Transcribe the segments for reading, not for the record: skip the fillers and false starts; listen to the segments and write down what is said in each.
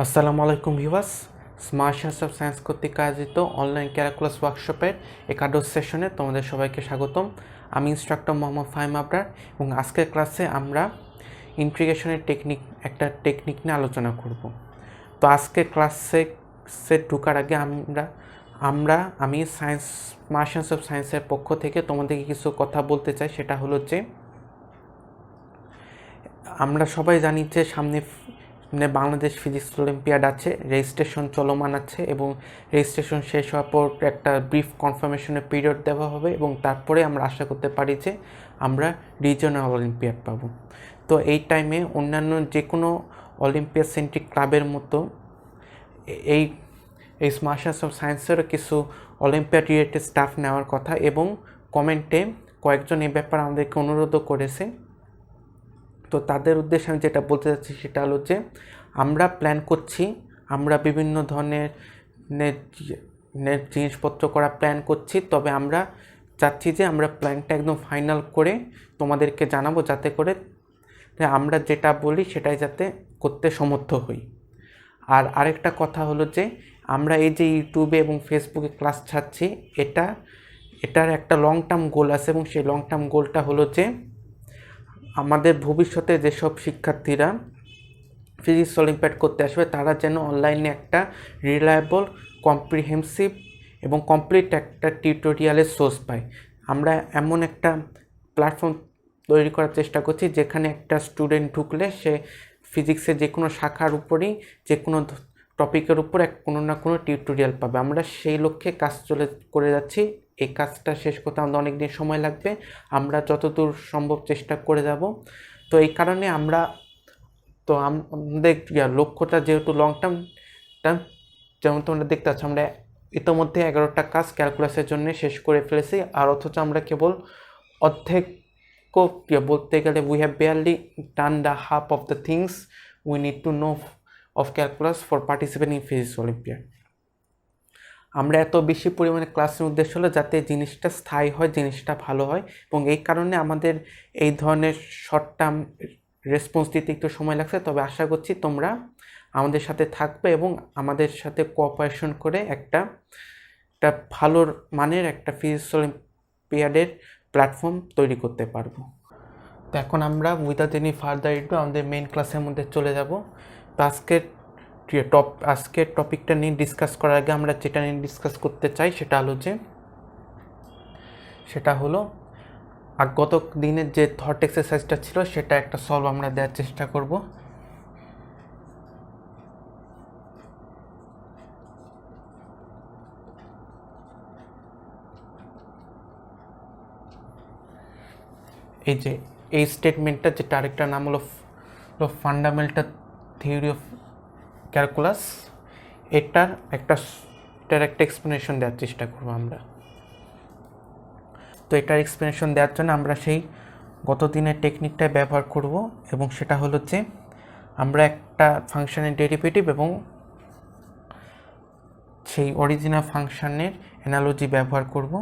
আসসালামু আলাইকুম viewers, smart science of science কর্তৃক আয়োজিত অনলাইন ক্যালকুলাস ওয়ার্কশপের একাদশ সেশনে তোমাদের সবাইকে স্বাগতম। আমি ইনস্ট্রাক্টর মোহাম্মদ ফাহিম আবরার এবং আজকের ক্লাসে আমরা ইন্টিগ্রেশনের একটা টেকনিক নিয়ে আলোচনা করব। তো আজকের ক্লাসে ঢোকার আগে আমি স্মার্ট সায়েন্স অফ সায়েন্সের পক্ষ থেকে তোমাদেরকে কিছু কথা বলতে চাই। সেটা হলো যে আমরা সবাই জানি যে সামনে বাংলাদেশ ফিজিক্স অলিম্পিয়াড আছে, রেজিস্ট্রেশন চলমান আছে এবং রেজিস্ট্রেশন শেষ হওয়ার পর একটা ব্রিফ কনফার্মেশনের পিরিয়ড দেওয়া হবে এবং তারপরে আমরা আশা করতে পারি যে আমরা রিজিওনাল অলিম্পিয়াড পাব। তো এই টাইমে অন্যান্য যে কোনো অলিম্পিয়াড সেন্ট্রিক ক্লাবের মতো এই এই স্মার্ট সায়েন্স অফ সায়েন্সেরও কিছু অলিম্পিয়াড রিলেটেড স্টাফ নেওয়ার কথা এবং কমেন্টে কয়েকজন এই ব্যাপারে আমাদেরকে অনুরোধও করেছে। তো তাদের উদ্দেশ্যে আমি যেটা বলতে চাচ্ছি সেটা হলো যে আমরা প্ল্যান করছি, আমরা বিভিন্ন ধরনের জিনিসপত্র করা প্ল্যান করছি, তবে আমরা চাচ্ছি যে আমরা প্ল্যানটা একদম ফাইনাল করে তোমাদেরকে জানাবো, যাতে করে আমরা যেটা বলি সেটাই যাতে করতে সমর্থ হই। আর আরেকটা কথা হলো যে আমরা এই যে ইউটিউবে এবং ফেসবুকে ক্লাস ছাড়ছি, এটার একটা লং টার্ম গোল আছে এবং সেই লং টার্ম গোলটা হলো যে আমাদের ভবিষ্যতে যেসব শিক্ষার্থীরা ফিজিক্স অলিম্পিয়াড করতে আসবে তারা যেন অনলাইনে একটা রিলায়েবল, কম্প্রিহেন্সিভ এবং কমপ্লিট একটা টিউটোরিয়ালের সোর্স পায়। আমরা এমন একটা প্ল্যাটফর্ম তৈরি করার চেষ্টা করছি যেখানে একটা স্টুডেন্ট ঢুকলে সে ফিজিক্সের যে কোনো শাখার উপরেই যে কোনো টপিকের উপর কোনো না কোনো টিউটোরিয়াল পাবে। আমরা সেই লক্ষ্যে কাজ করে যাচ্ছি। এই কাজটা শেষ করতে আমাদের অনেক দিন সময় লাগবে, আমরা যতদূর সম্ভব চেষ্টা করে যাব। তো এই কারণে আমাদের লক্ষ্যটা যেহেতু লং টার্ম, যেমন তোমরা দেখতে পাচ্ছ আমরা ইতোমধ্যে 11টা কাজ ক্যালকুলাসের জন্য শেষ করে ফেলেছি, আর অথচ আমরা কেবল অর্ধেক বলতে গেলে we have barely done the half of the things we need to know of calculus for participating in physics olympiad. আমরা এত বেশি পরিমাণে ক্লাসের উদ্দেশ্য হলো যাতে জিনিসটা স্থায়ী হয়, জিনিসটা ভালো হয়, এবং এই কারণে আমাদের এই ধরনের শর্ট টার্ম রেসপন্স দিতে একটু সময় লাগছে। তবে আশা করছি তোমরা আমাদের সাথে থাকবে এবং আমাদের সাথে কোঅপারেশন করে একটা ভালো মানের একটা ফিজিক্স অলিম্পিয়াডের প্ল্যাটফর্ম তৈরি করতে পারবো। তো এখন আমরা উইদাউট এনি ফার্দার ইডু আমাদের মেইন ক্লাসের মধ্যে চলে যাব। তো আজকের টপিকটা নিয়ে ডিসকাস করার আগে আমরা যেটা নিয়ে ডিসকাস করতে চাই সেটা হলো গত দিনের যে থট এক্সারসাইজটা ছিল সেটা একটা সলভ আমরা দেওয়ার চেষ্টা করব। এই স্টেটমেন্টটা, যেটা আরেকটা নাম হলো ফান্ডামেন্টাল থিওরি অফ ক্যালকুলাস, এটার একটা এক্সপ্লেনেশন দেওয়ার চেষ্টা করবো আমরা। তো এটার এক্সপ্লেনেশন দেওয়ার জন্য আমরা সেই গত দিনের টেকনিকটা ব্যবহার করব, এবং সেটা হলো যে আমরা একটা ফাংশনের ডেরিভেটিভ এবং সেই অরিজিনাল ফাংশনের অ্যানালজি ব্যবহার করব।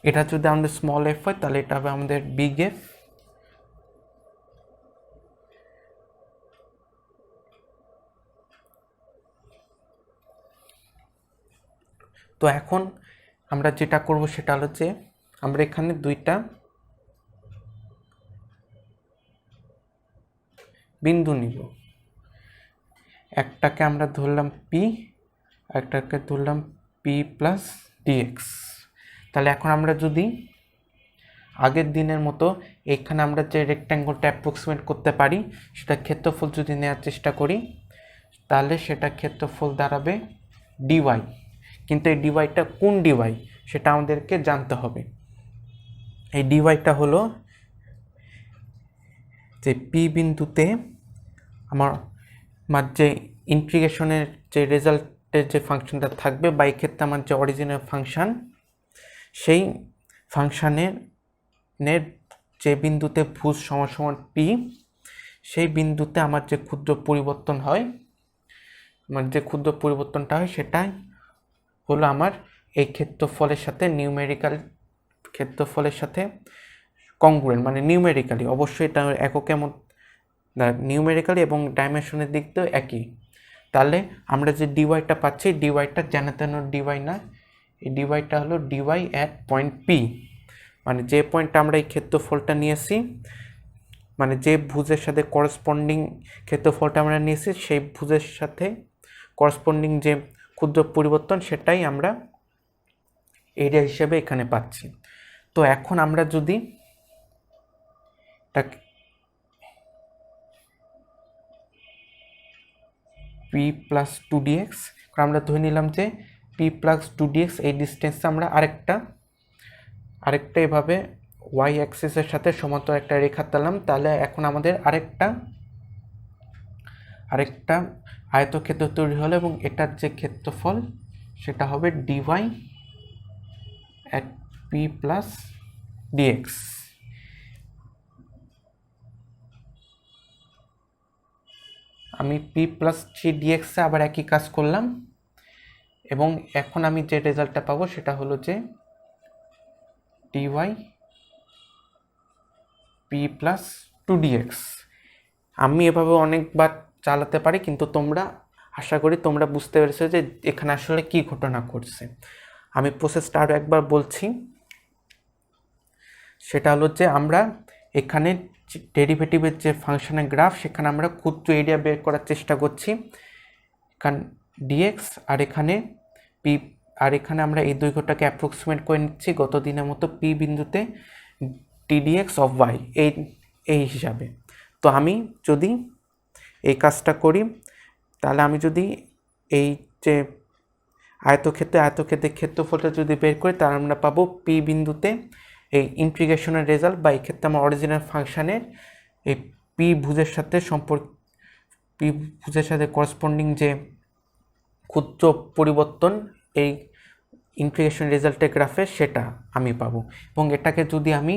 এটা যদি আমাদের স্মল এফ হয় তাহলে এটা হবে আমাদের বিগ এফ। তো এখন আমরা যেটা করব সেটা হলো যে আমরা এখানে দুইটা বিন্দু নিব, একটাকে আমরা ধরলাম পি, একটাকে ধরলাম পি প্লাস ডিএক্স। তাহলে এখন আমরা যদি আগের দিনের মতো এখানে আমরা যে রেক্ট্যাঙ্গলটা অ্যাপ্রক্সিমেট করতে পারি সেটা ক্ষেত্রফল যদি নেওয়ার চেষ্টা করি তাহলে সেটা ক্ষেত্রফল দাঁড়াবে ডিওয়াই। কিন্তু এই ডিওয়াইটা কোন ডিওয়াই সেটা আমাদেরকে জানতে হবে। এই ডিওয়াইটা হলো যে পি বিন্দুতে আমার যে ইন্টিগ্রেশনের যে রেজাল্টের যে ফাংশনটা থাকবে বা এই ক্ষেত্রে আমার যে অরিজিনাল ফাংশন, সেই ফাংশনের যে বিন্দুতে ভুজ সমান পি, সেই বিন্দুতে আমার যে ক্ষুদ্র পরিবর্তনটা হয় সেটাই হলো আমার এই ক্ষেত্রফলের সাথে নিউমেরিক্যাল ক্ষেত্রফলের সাথে কংগ্রুয়েন্ট, মানে নিউমেরিক্যালি অবশ্যই এটা এককের মধ্যে নিউমেরিক্যালি এবং ডাইমেনশনের দিক দিয়েও একই। তাহলে আমরা যে ডিওয়াইটা পাচ্ছি, ডিওয়াইটা যেন তেন ডিওয়াই না, এই ডিওয়াইটা হলো ডিওয়াই অ্যাট পয়েন্ট পি, মানে যে পয়েন্টটা আমরা এই ক্ষেত্রফলটা নিয়েছি, মানে যে ভুজের সাথে করসপন্ডিং ক্ষেত্রফলটা আমরা নিয়েছি সেই ভুজের সাথে করসপন্ডিং যে ক্ষুদ্র পরিবর্তন সেটাই আমরা এরিয়া হিসেবে এখানে পাচ্ছি। তো এখন আমরা যদি পি প্লাস টু ডিএক্স, আমরা ধরে নিলাম যে পি প্লাস টু ডিএক্স এই ডিস্টেন্সে আমরা আরেকটা এভাবে ওয়াই অ্যাক্সিসের সাথে সমান্তরাল একটা রেখা টানলাম। তাহলে এখন আমাদের আরেকটা আয়তক্ষেত্র তৈরি হলো এবং এটার যে ক্ষেত্রফল সেটা হবে dy at p plus dx. আমি পি প্লাস থ্রি ডিএক্সে আবার একই কাজ করলাম এবং এখন আমি যে রেজাল্টটা পাবো সেটা হলো যে dy p plus two dx. আমি এভাবে অনেকবার চালাতে পারি, কিন্তু তোমরা আশা করি তোমরা বুঝতে পেরেছো যে এখানে আসলে কি ঘটনা ঘটছে। আমি প্রসেসটা আরও একবার বলছি, সেটা হলো যে আমরা এখানে ডেরিভেটিভের যে ফাংশনের গ্রাফ সেখানে আমরা ক্ষুদ্র এরিয়া বের করার চেষ্টা করছি, এখানে ডিএক্স আর এখানে পি, আর এখানে আমরা এই দৈর্ঘ্যটাকে অ্যাপ্রক্সিমেট করে নিচ্ছি গত দিনের মতো পি বিন্দুতে টিডিএক্স অফ ওয়াই এই হিসাবে। তো আমি যদি এই কাজটা করি, তাহলে আমি যদি এই যে আয়তক্ষেত্রের ক্ষেত্রফলটা যদি বের করি, তাহলে আমরা পাবো পি বিন্দুতে এই ইন্টিগ্রেশনের রেজাল্ট, বা এই ক্ষেত্রে আমার অরিজিনাল ফাংশানের এই পি ভুজের সাথে করসপন্ডিং যে ক্ষুদ্র পরিবর্তন এই ইন্টিগ্রেশন রেজাল্টের গ্রাফে সেটা আমি পাবো। এবং এটাকে যদি আমি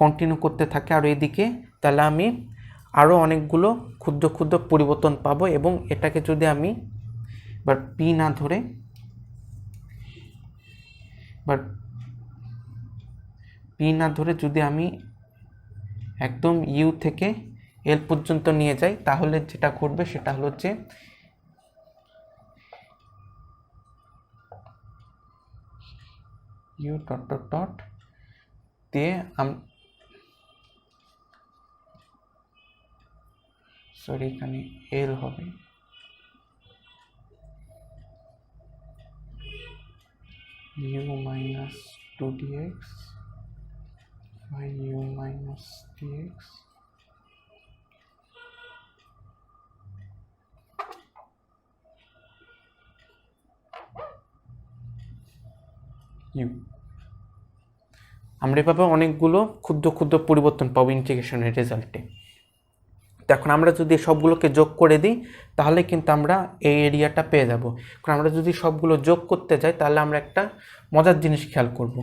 কন্টিনিউ করতে থাকি আর এদিকে, তাহলে আমি আরও অনেকগুলো ক্ষুদ্র ক্ষুদ্র পরিবর্তন পাবো। এবং এটাকে যদি আমি এবার পি না ধরে যদি আমি একদম ইউ থেকে এল পর্যন্ত নিয়ে যাই, তাহলে যেটা ঘটবে সেটা হলো যে ইউ ডট ডট ডট দিয়ে সরি এখানে এল হবে, u minus two dx by u minus dx u. আমরা এভাবে অনেকগুলো ক্ষুদ্র ক্ষুদ্র পরিবর্তন পাবো ইন্টিগ্রেশনের রেজাল্টে। তো এখন আমরা যদি সবগুলোকে যোগ করে দিই, তাহলে কিন্তু আমরা এই এরিয়াটা পেয়ে যাব। কারণ আমরা যদি সবগুলো যোগ করতে যাই, তাহলে আমরা একটা মজার জিনিস খেয়াল করব।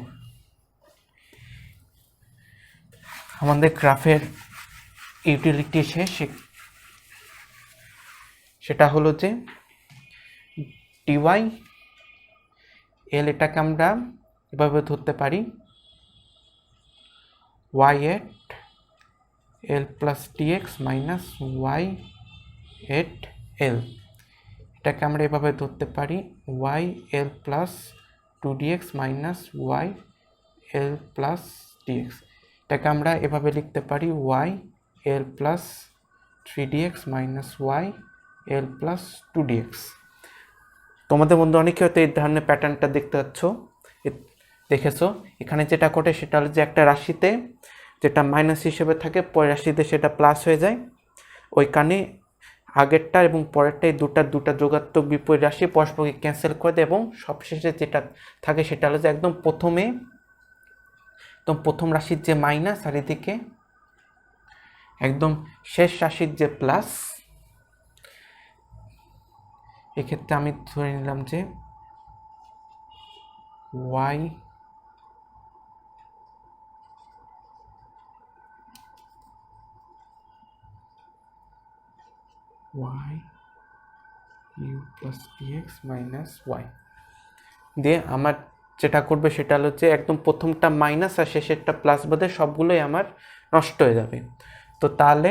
আমাদের গ্রাফের ইউটিলিটি সেটা হলো যে ডিওয়াই এল, এটাকে আমরা এভাবে ধরতে পারি y at l plus dx minus y at l, এটাকে আমরা এভাবে ধরতে পারি y l plus two dx minus y l plus dx, এটাকে আমরা এভাবে লিখতে পারি y l plus three dx minus y l plus two dx. তোমাদের মধ্যে অনেকে হয়তো এই ধরনের প্যাটার্নটা দেখেছো। এখানে যেটা ঘটে সেটা হলো যে একটা রাশিতে যেটা মাইনাস হিসেবে থাকে, পরের রাশিতে সেটা প্লাস হয়ে যায়। ওইখানে আগেরটা এবং পরেরটাই দুটা যোগাত্মক বিপরীত রাশি পরস্পরকে ক্যান্সেল করে দেয় এবং সবশেষে যেটা থাকে সেটা হলো যে একদম প্রথম রাশির যে মাইনাস আর এদিকে একদম শেষ রাশির যে প্লাস। এক্ষেত্রে আমি ধরে নিলাম যে Y u plus dx minus y, দিয়ে আমার যেটা করবে সেটা হলো যে একদম প্রথমটা মাইনাস আর শেষেরটা প্লাস বাদে সবগুলোই আমার নষ্ট হয়ে যাবে। তো তাহলে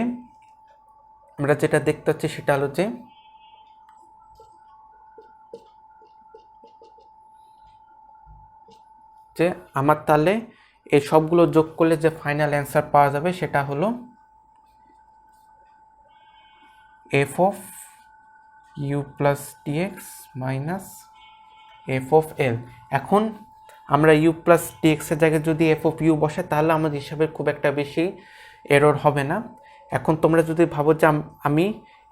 আমরা যেটা দেখতে পাচ্ছি সেটা হলো যে আমার তাহলে এই সবগুলো যোগ করলে যে ফাইনাল অ্যান্সার পাওয়া যাবে সেটা হলো F of U plus dx minus F of L. এখন আমরা ইউ প্লাস ডিএক্সের জায়গায় যদি এফ অফ ইউ বসে তাহলে আমাদের হিসাবে খুব একটা বেশি এরর হবে না। এখন তোমরা যদি ভাবো যে আমি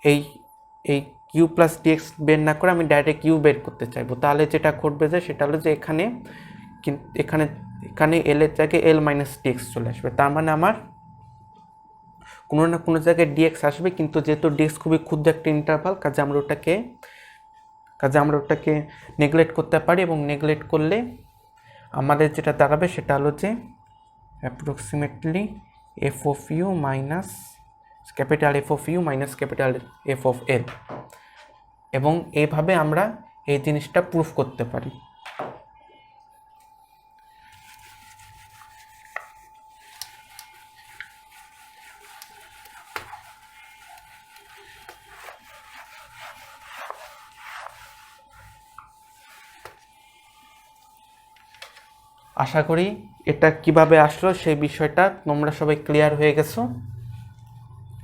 এই এই ইউ প্লাস ডিএক্স বের না করে আমি ডাইরেক্ট ইউ বের করতে চাইবো, তাহলে যেটা ঘটবে যে সেটা হলো যে এখানে এখানে এখানে এল এর জায়গায় এল মাইনাস ডিএক্স চলে আসবে। তার মানে আমার কোনো না কোনো জায়গায় ডিএক্স আসবে, কিন্তু যেহেতু ডিএক্স খুবই ক্ষুদ্র একটা ইন্টারভাল, কাজে আমরা ওটাকে নেগলেক্ট করতে পারি, এবং নেগলেক্ট করলে আমাদের যেটা দাঁড়াবে সেটা হলো যে approximately F of U minus capital F of U minus capital F of L, এবং এইভাবে আমরা এই জিনিসটা প্রুফ করতে পারি। আশা করি এটা কিভাবে আসলো সেই বিষয়টা তোমরা সবাই ক্লিয়ার হয়ে গেছো।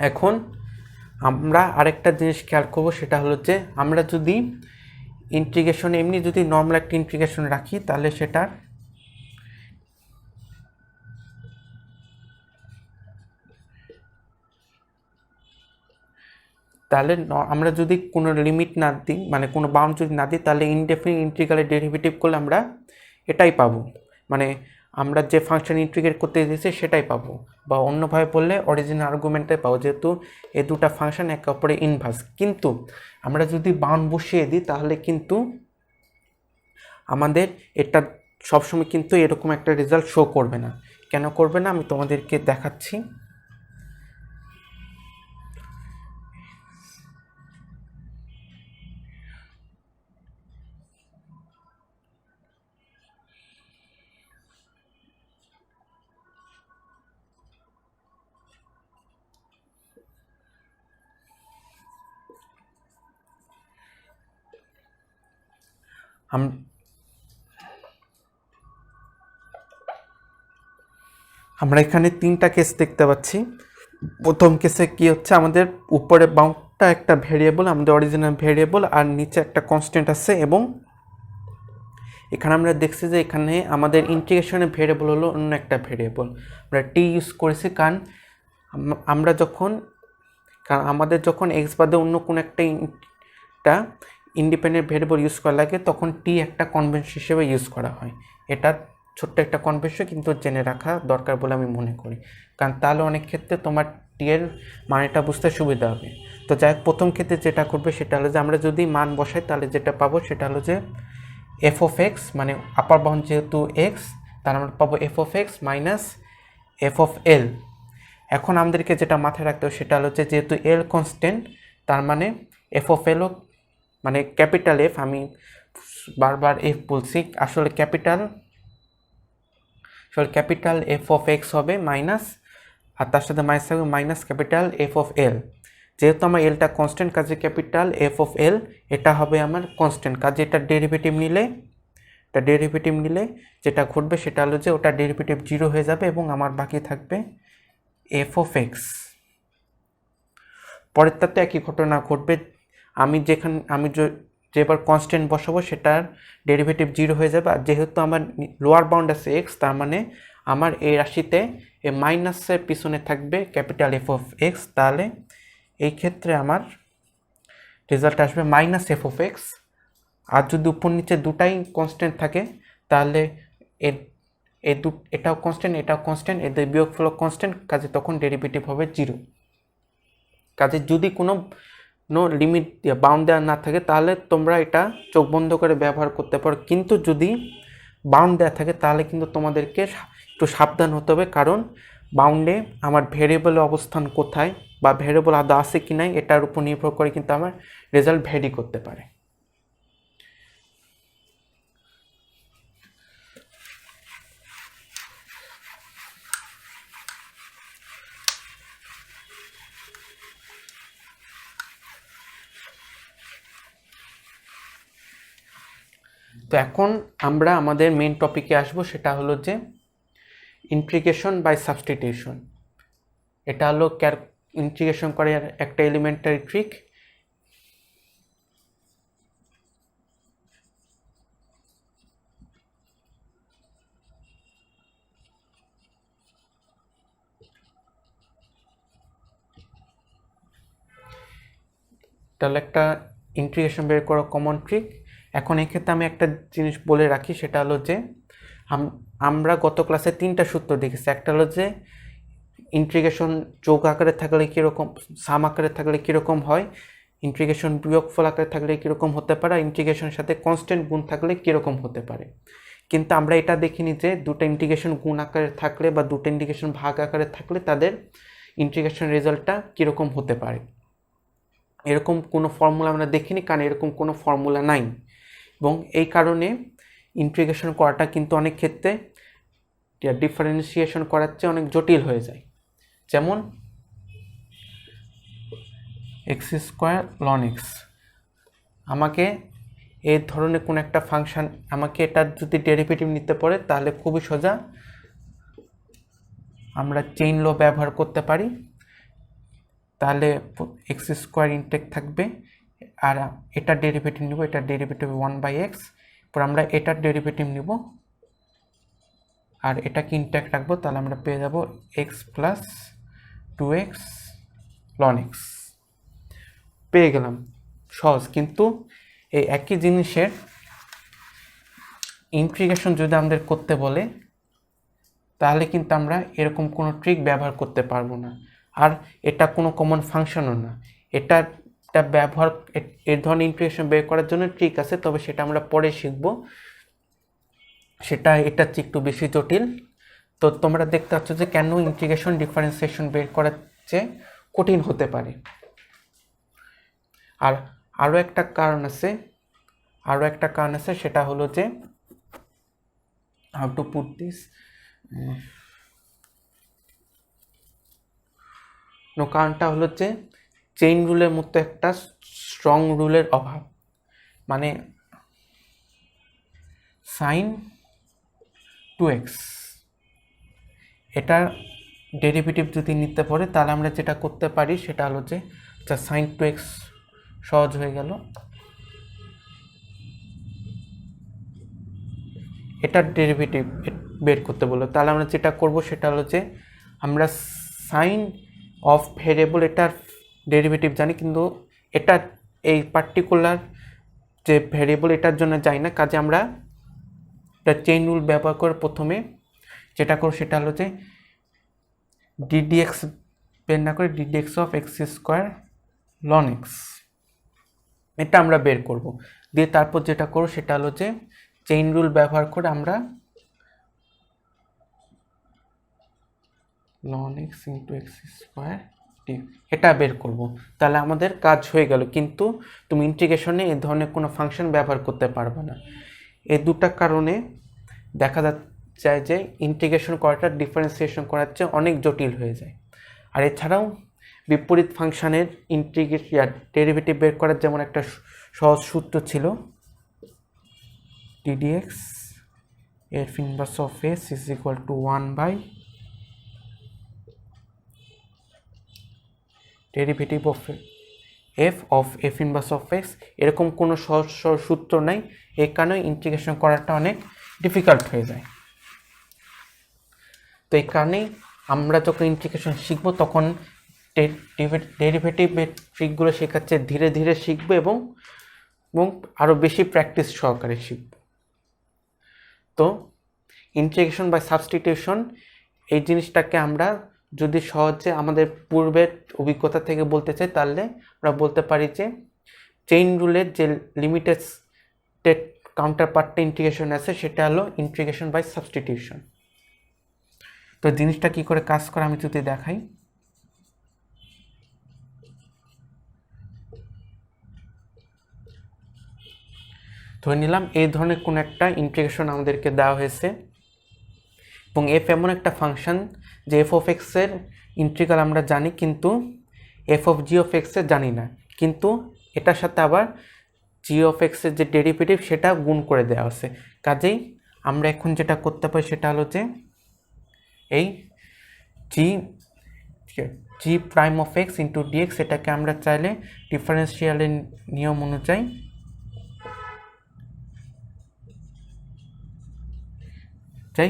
এখন আমরা আরেকটা জিনিস খেয়াল করবো, সেটা হলো যে আমরা যদি ইন্টিগ্রেশন এমনি যদি নর্মাল একটা ইন্টিগ্রেশন রাখি তাহলে আমরা যদি কোনো লিমিট না দিই, মানে কোনো বাউন্ড যদি না দিই, তাহলে ইনডেফিনিট ইন্টিগ্রালের ডেরিভেটিভ করলে আমরা এটাই পাবো, মানে আমরা যে ফাংশন ইন্টিগ্রেট করতে দিয়েছি সেটাই পাবো, বা অন্যভাবে বললে অরিজিনাল আর্গুমেন্টটাই পাবো, যেহেতু এই দুটা ফাংশন একে অপরের ইনভার্স। কিন্তু আমরা যদি বাউন্ড বসিয়ে দিই তাহলে কিন্তু আমাদের এটা সবসময় কিন্তু এরকম একটা রেজাল্ট শো করবে না। কেন করবে না আমি তোমাদেরকে দেখাচ্ছি। আমরা এখানে তিনটা কেস দেখতে পাচ্ছি। প্রথম কেসে কি হচ্ছে, আমাদের উপরে বাউন্ডটা একটা ভেরিয়েবল, আমাদের অরিজিনাল ভেরিয়েবল, আর নিচে একটা কনস্ট্যান্ট আছে, এবং এখানে আমরা দেখছি যে এখানে আমাদের ইন্টিগ্রেশনের ভেরিয়েবল হলো অন্য একটা ভেরিয়েবল। আমরা টি ইউজ করেছি কারণ আমাদের যখন এক্স বাদে অন্য কোনো একটা ইন্ডিপেন্ডেন্ট ভেরিয়েবল ইউজ করা লাগে তখন টি একটা কনভেনশন হিসেবে ইউজ করা হয়। এটা ছোট্ট একটা কনভেনশন, কিন্তু জেনে রাখা দরকার বলে আমি মনে করি, কারণ তাহলে অনেক ক্ষেত্রে তোমার টি এর মানেটা বুঝতে সুবিধা হবে। তো যাই হোক, প্রথম ক্ষেত্রে যেটা করবে সেটা হলো যে আমরা যদি মান বসাই তাহলে যেটা পাবো সেটা হলো যে এফ অফ এক্স, মানে আপার বাউন্ড যেহেতু এক্স, তার আমরা পাবো F of X minus F of L. এখন আমাদেরকে যেটা মাথায় রাখতে হবে সেটা হলো যে যেহেতু এল কনস্ট্যান্ট, তার মানে এফ অফ এলও মানে ক্যাপিটাল এফ, আমি বারবার এফ বলছি, আসলে ক্যাপিটাল এফ অফ এক্স হবে মাইনাস, আর তার সাথে মাইনাস থাকবে মাইনাস ক্যাপিটাল এফ অফ এল। যেহেতু আমার এলটা কনস্ট্যান্ট, কাজে ক্যাপিটাল এফ অফ এল এটা হবে আমার কনস্ট্যান্ট, কাজে এটা ডেরিভেটিভ নিলে যেটা ঘটবে সেটা হলো যে ওটা ডেরিভেটিভ 0 হয়ে যাবে, এবং আমার বাকি থাকবে এফ অফ এক্স। পরেরটাতে একই ঘটনা ঘটবে, আমি যেবার কনস্ট্যান্ট বসাবো সেটার ডেরিভেটিভ 0 হয়ে যাবে, আর যেহেতু আমার লোয়ার বাউন্ড আছে এক্স, তার মানে আমার এই রাশিতে এই মাইনাসের পিছনে থাকবে ক্যাপিটাল এফ অফ এক্স। তাহলে এই ক্ষেত্রে আমার রেজাল্ট আসবে মাইনাস এফ অফ এক্স, আর যদি উপর নিচে দুটাই কনস্ট্যান্ট থাকে তাহলে এটাও কনস্ট্যান্ট, এদের বিয়োগফল কনস্ট্যান্ট, কাজে তখন ডেরিভেটিভ হবে 0। কাজে যদি কোনো লিমিট বাউন্ড দেওয়া না থাকে তাহলে তোমরা এটা চোখ বন্ধ করে ব্যবহার করতে পারো, কিন্তু যদি বাউন্ড দেওয়া থাকে তাহলে কিন্তু তোমাদেরকে একটু সাবধান হতে হবে, কারণ বাউন্ডে আমার ভেরিয়েবলের অবস্থান কোথায় বা ভেরিয়েবল আদৌ আছে কি নাই এটার উপর নির্ভর করে কিন্তু আমার রেজাল্ট ভ্যারি করতে পারে। তো এখন আমরা আমাদের মেইন টপিকে আসবো, সেটা হলো যে ইন্টিগ্রেশন বাই সাবস্টিটিউশন। এটা হলো ইন্টিগ্রেশন করার একটা এলিমেন্টারি ট্রিক। এটা হলো একটা ইন্টিগ্রেশন বের করা কমন ট্রিক। এখন এক্ষেত্রে আমি একটা জিনিস বলে রাখি, সেটা হলো যে আমরা গত ক্লাসে 3টা সূত্র দেখেছি। একটা হলো যে ইন্টিগ্রেশন যোগ আকারে থাকলে কীরকম, সাম আকারে থাকলে কীরকম হয়, ইন্টিগ্রেশন বিয়োগফল আকারে থাকলে কীরকম হতে পারে, ইন্টিগ্রেশনের সাথে কনস্ট্যান্ট গুণ থাকলে কীরকম হতে পারে। কিন্তু আমরা এটা দেখিনি যে দুটো ইন্টিগ্রেশন গুণ আকারে থাকলে বা দুটো ইন্টিগ্রেশন ভাগ আকারে থাকলে তাদের ইন্টিগ্রেশন রেজাল্টটা কীরকম হতে পারে। এরকম কোনো ফর্মুলা আমরা দেখিনি, কারণ এরকম কোনো ফর্মুলা নাই, এবং এই কারণে ইন্টিগ্রেশন করাটা কিন্তু অনেক ক্ষেত্রে ডিফারেন্সিয়েশন করার চেয়ে অনেক জটিল হয়ে যায়। যেমন এক্স স্কোয়ার লন এক্স, আমাকে এই ধরনের কোনো একটা ফাংশন, আমাকে এটার যদি ডেরিভেটিভ নিতে পারে তাহলে খুবই সোজা আমরা চেইন ল ব্যবহার করতে পারি। তাহলে এক্স স্কোয়ার ইনটেক থাকবে, আর এটার ডেরিভেটিভ নিব, এটার ডেরিভেটিভ 1/x, পর আমরা এটার ডেরিভেটিভ নিব আর এটাকে ইনটেক রাখবো, তাহলে আমরা পেয়ে যাব x plus 2x loan x. পেয়ে গেলাম, সহজ। কিন্তু এই একই জিনিসের ইন্টিগ্রেশন যদি আমাদের করতে বলে তাহলে কিন্তু আমরা এরকম কোনো ট্রিক ব্যবহার করতে পারবো না, আর এটা কোনো কমন ফাংশনও না। এটা ব্যবহার, এই ধরনের ইন্টিগ্রেশন বের করার জন্য ট্রিক আছে, তবে সেটা আমরা পরে শিখবো, সেটা এটার চেয়ে একটু বেশি জটিল। তো তোমরা দেখতে পাচ্ছ যে কেন ইন্টিগ্রেশন ডিফারেন্সিয়েশন বের করার চেয়ে কঠিন হতে পারে। আর আরও একটা কারণ আছে, সেটা হলো যে হাউ টু পুট দিস, কারণটা হলো যে চেইন রুলের মতো একটা স্ট্রং রুলের অভাব। মানে সাইন 2x এটা ডেরিভেটিভ যদি নিতে পারে তাহলে আমরা যেটা করতে পারি সেটা হলো যে সাইন 2x সহজ হয়ে গেল, এটার ডেরিভেটিভ বের করতে বললো, তাহলে আমরা যেটা করব সেটা হলো যে আমরা সাইন অফ ভেরিয়েবল এটার ডেরিভেটিভ জানি, কিন্তু এটা এই পার্টিকুলার যে ভেরিয়েবল এটার জন্য যাই না, কাজে আমরা এটা চেইন রুল ব্যবহার করে প্রথমে যেটা করব সেটা হলো যে ডিডিএক্স বের না করে ddx of x square loan x এটা আমরা বের করব। দিয়ে তারপর যেটা করব সেটা হলো যে চেইন রুল ব্যবহার করে আমরা ln x into x square এটা বের করব। তাহলে আমাদের কাজ হয়ে গেল, কিন্তু তুমি ইন্টিগ্রেশনে এই ধরনের কোনো ফাংশন ব্যবহার করতে পারবে না। এই দুটা কারণে দেখা যায় যে ইন্টিগ্রেশন করাটা ডিফারেন্সিয়েশন করার চেয়ে অনেক জটিল হয়ে যায়। আর এছাড়াও বিপরীত ফাংশনের ডেরিভেটিভ বের করার যেমন একটা সহজ সূত্র ছিল, ddx f inverse of s is equal to 1 by derivative of f inverse of x। এরকম কোনো সহজ সূত্র নাই, এই কারণে ইন্টিগ্রেশন করাটা অনেক ডিফিকাল্ট হয়ে যায়। তো এই কারণেই আমরা যখন ইন্টিগ্রেশন শিখবো তখন ডেরিভেটিভের ট্রিকগুলো শেখাচ্ছে ধীরে ধীরে শিখবো এবং আরও বেশি প্র্যাকটিস সহকারে শিখব। তো ইন্টিগ্রেশন বাই সাবস্টিটিউশন এই জিনিসটাকে আমরা যদি সহজে আমাদের পূর্বের অভিজ্ঞতা থেকে বলতে চাই তাহলে আমরা বলতে পারি যে চেইন রুলের যে লিমিটেড কাউন্টার পার্টটা ইন্টিগ্রেশন আছে সেটা হলো ইন্টিগ্রেশন বাই সাবস্টিটিউশন। তো জিনিসটা কি করে কাজ করে আমি যদি দেখাই, ধরে নিলাম এই ধরনের কোনো একটা ইন্টিগ্রেশন আমাদেরকে দেওয়া হয়েছে এবং এফ এমন একটা ফাংশন যে এফ অফ এক্সের ইন্টিগ্রাল আমরা জানি কিন্তু এফ অফ জি অফ এক্সের জানি না, কিন্তু এটার সাথে আবার জি অফ এক্সের যে ডেরিভেটিভ সেটা গুণ করে দেওয়া আছে। কাজেই আমরা এখন যেটা করতে পারি সেটা হলো যে এই G prime of X into DX এটাকে আমরা চাইলে ডিফারেন্সিয়ালের নিয়ম অনুযায়ী চাই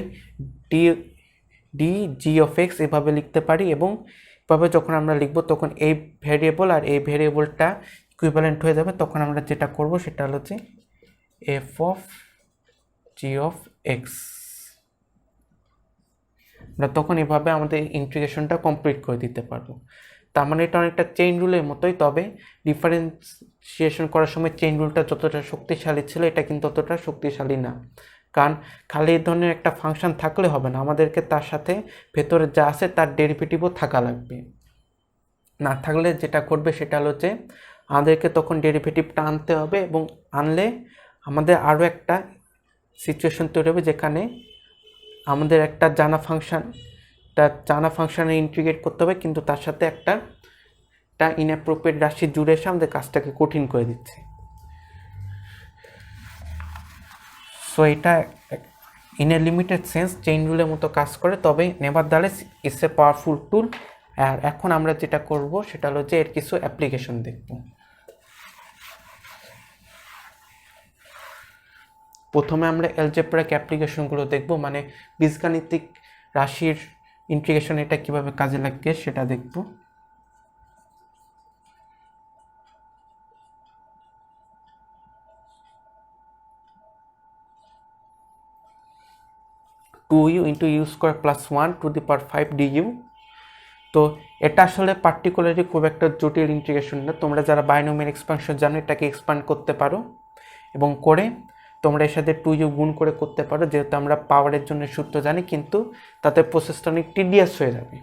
ডি জি অফ এক্স এভাবে লিখতে পারি, এবং এভাবে যখন আমরা লিখব তখন এই ভ্যারিয়েবল আর এই ভ্যারিয়েবলটা ইকুইভ্যালেন্ট হয়ে যাবে। তখন আমরা যেটা করব সেটা হলো যে F of G of x, আমরা তখন এভাবে আমাদের ইন্টিগ্রেশনটা কমপ্লিট করে দিতে পারবো। তার মানে এটা অনেকটা চেইন রুলের মতোই, তবে ডিফারেন্সিয়েশন করার সময় চেইন রুলটা যতটা শক্তিশালী ছিল এটা কিন্তু ততটা শক্তিশালী না। কারণ খালি এই ধরনের একটা ফাংশন থাকলে হবে না, আমাদেরকে তার সাথে ভেতরে যা আছে তার ডেরিভেটিভও থাকা লাগবে। না থাকলে যেটা করবে সেটা হলো যে আমাদেরকে তখন ডেরিভেটিভটা আনতে হবে, এবং আনলে আমাদের আরও একটা সিচুয়েশন তৈরি হবে যেখানে আমাদের একটা জানা ফাংশানে ইন্টিগ্রেট করতে হবে, কিন্তু তার সাথে একটা ইনঅ্যাপ্রোপ্রিয়েট রাশি জুড়ে এসে আমাদের কাজটাকে কঠিন করে দিচ্ছে। সো এটা in a limited sense chain রুলের মতো কাজ করে, তবে নেভারদালেস ইটস এ পাওয়ারফুল টুল। আর এখন আমরা যেটা করব সেটা হলো যে এর কিছু অ্যাপ্লিকেশন দেখব। প্রথমে আমরা অ্যালজেব্রাইক অ্যাপ্লিকেশনগুলো দেখব, মানে বীজগাণিতিক রাশির ইন্টিগ্রেশন এটা কিভাবে কাজে লাগে সেটা দেখব। Two u into u square plus 1^5 du। তো এটা আসলে পার্টিকুলারলি খুব একটা জটিল ইন্টিগ্রেশন না, তোমরা যারা বাইনোমিয়াল এক্সপানশন জানো এটাকে এক্সপান্ড করতে পারো, এবং করে তোমরা এর সাথে 2u গুণ করে করতে পারো, যেহেতু আমরা পাওয়ারের জন্য সূত্র জানি, কিন্তু তাতে প্রসেসটা অনেক টিডিয়াস হয়ে যাবে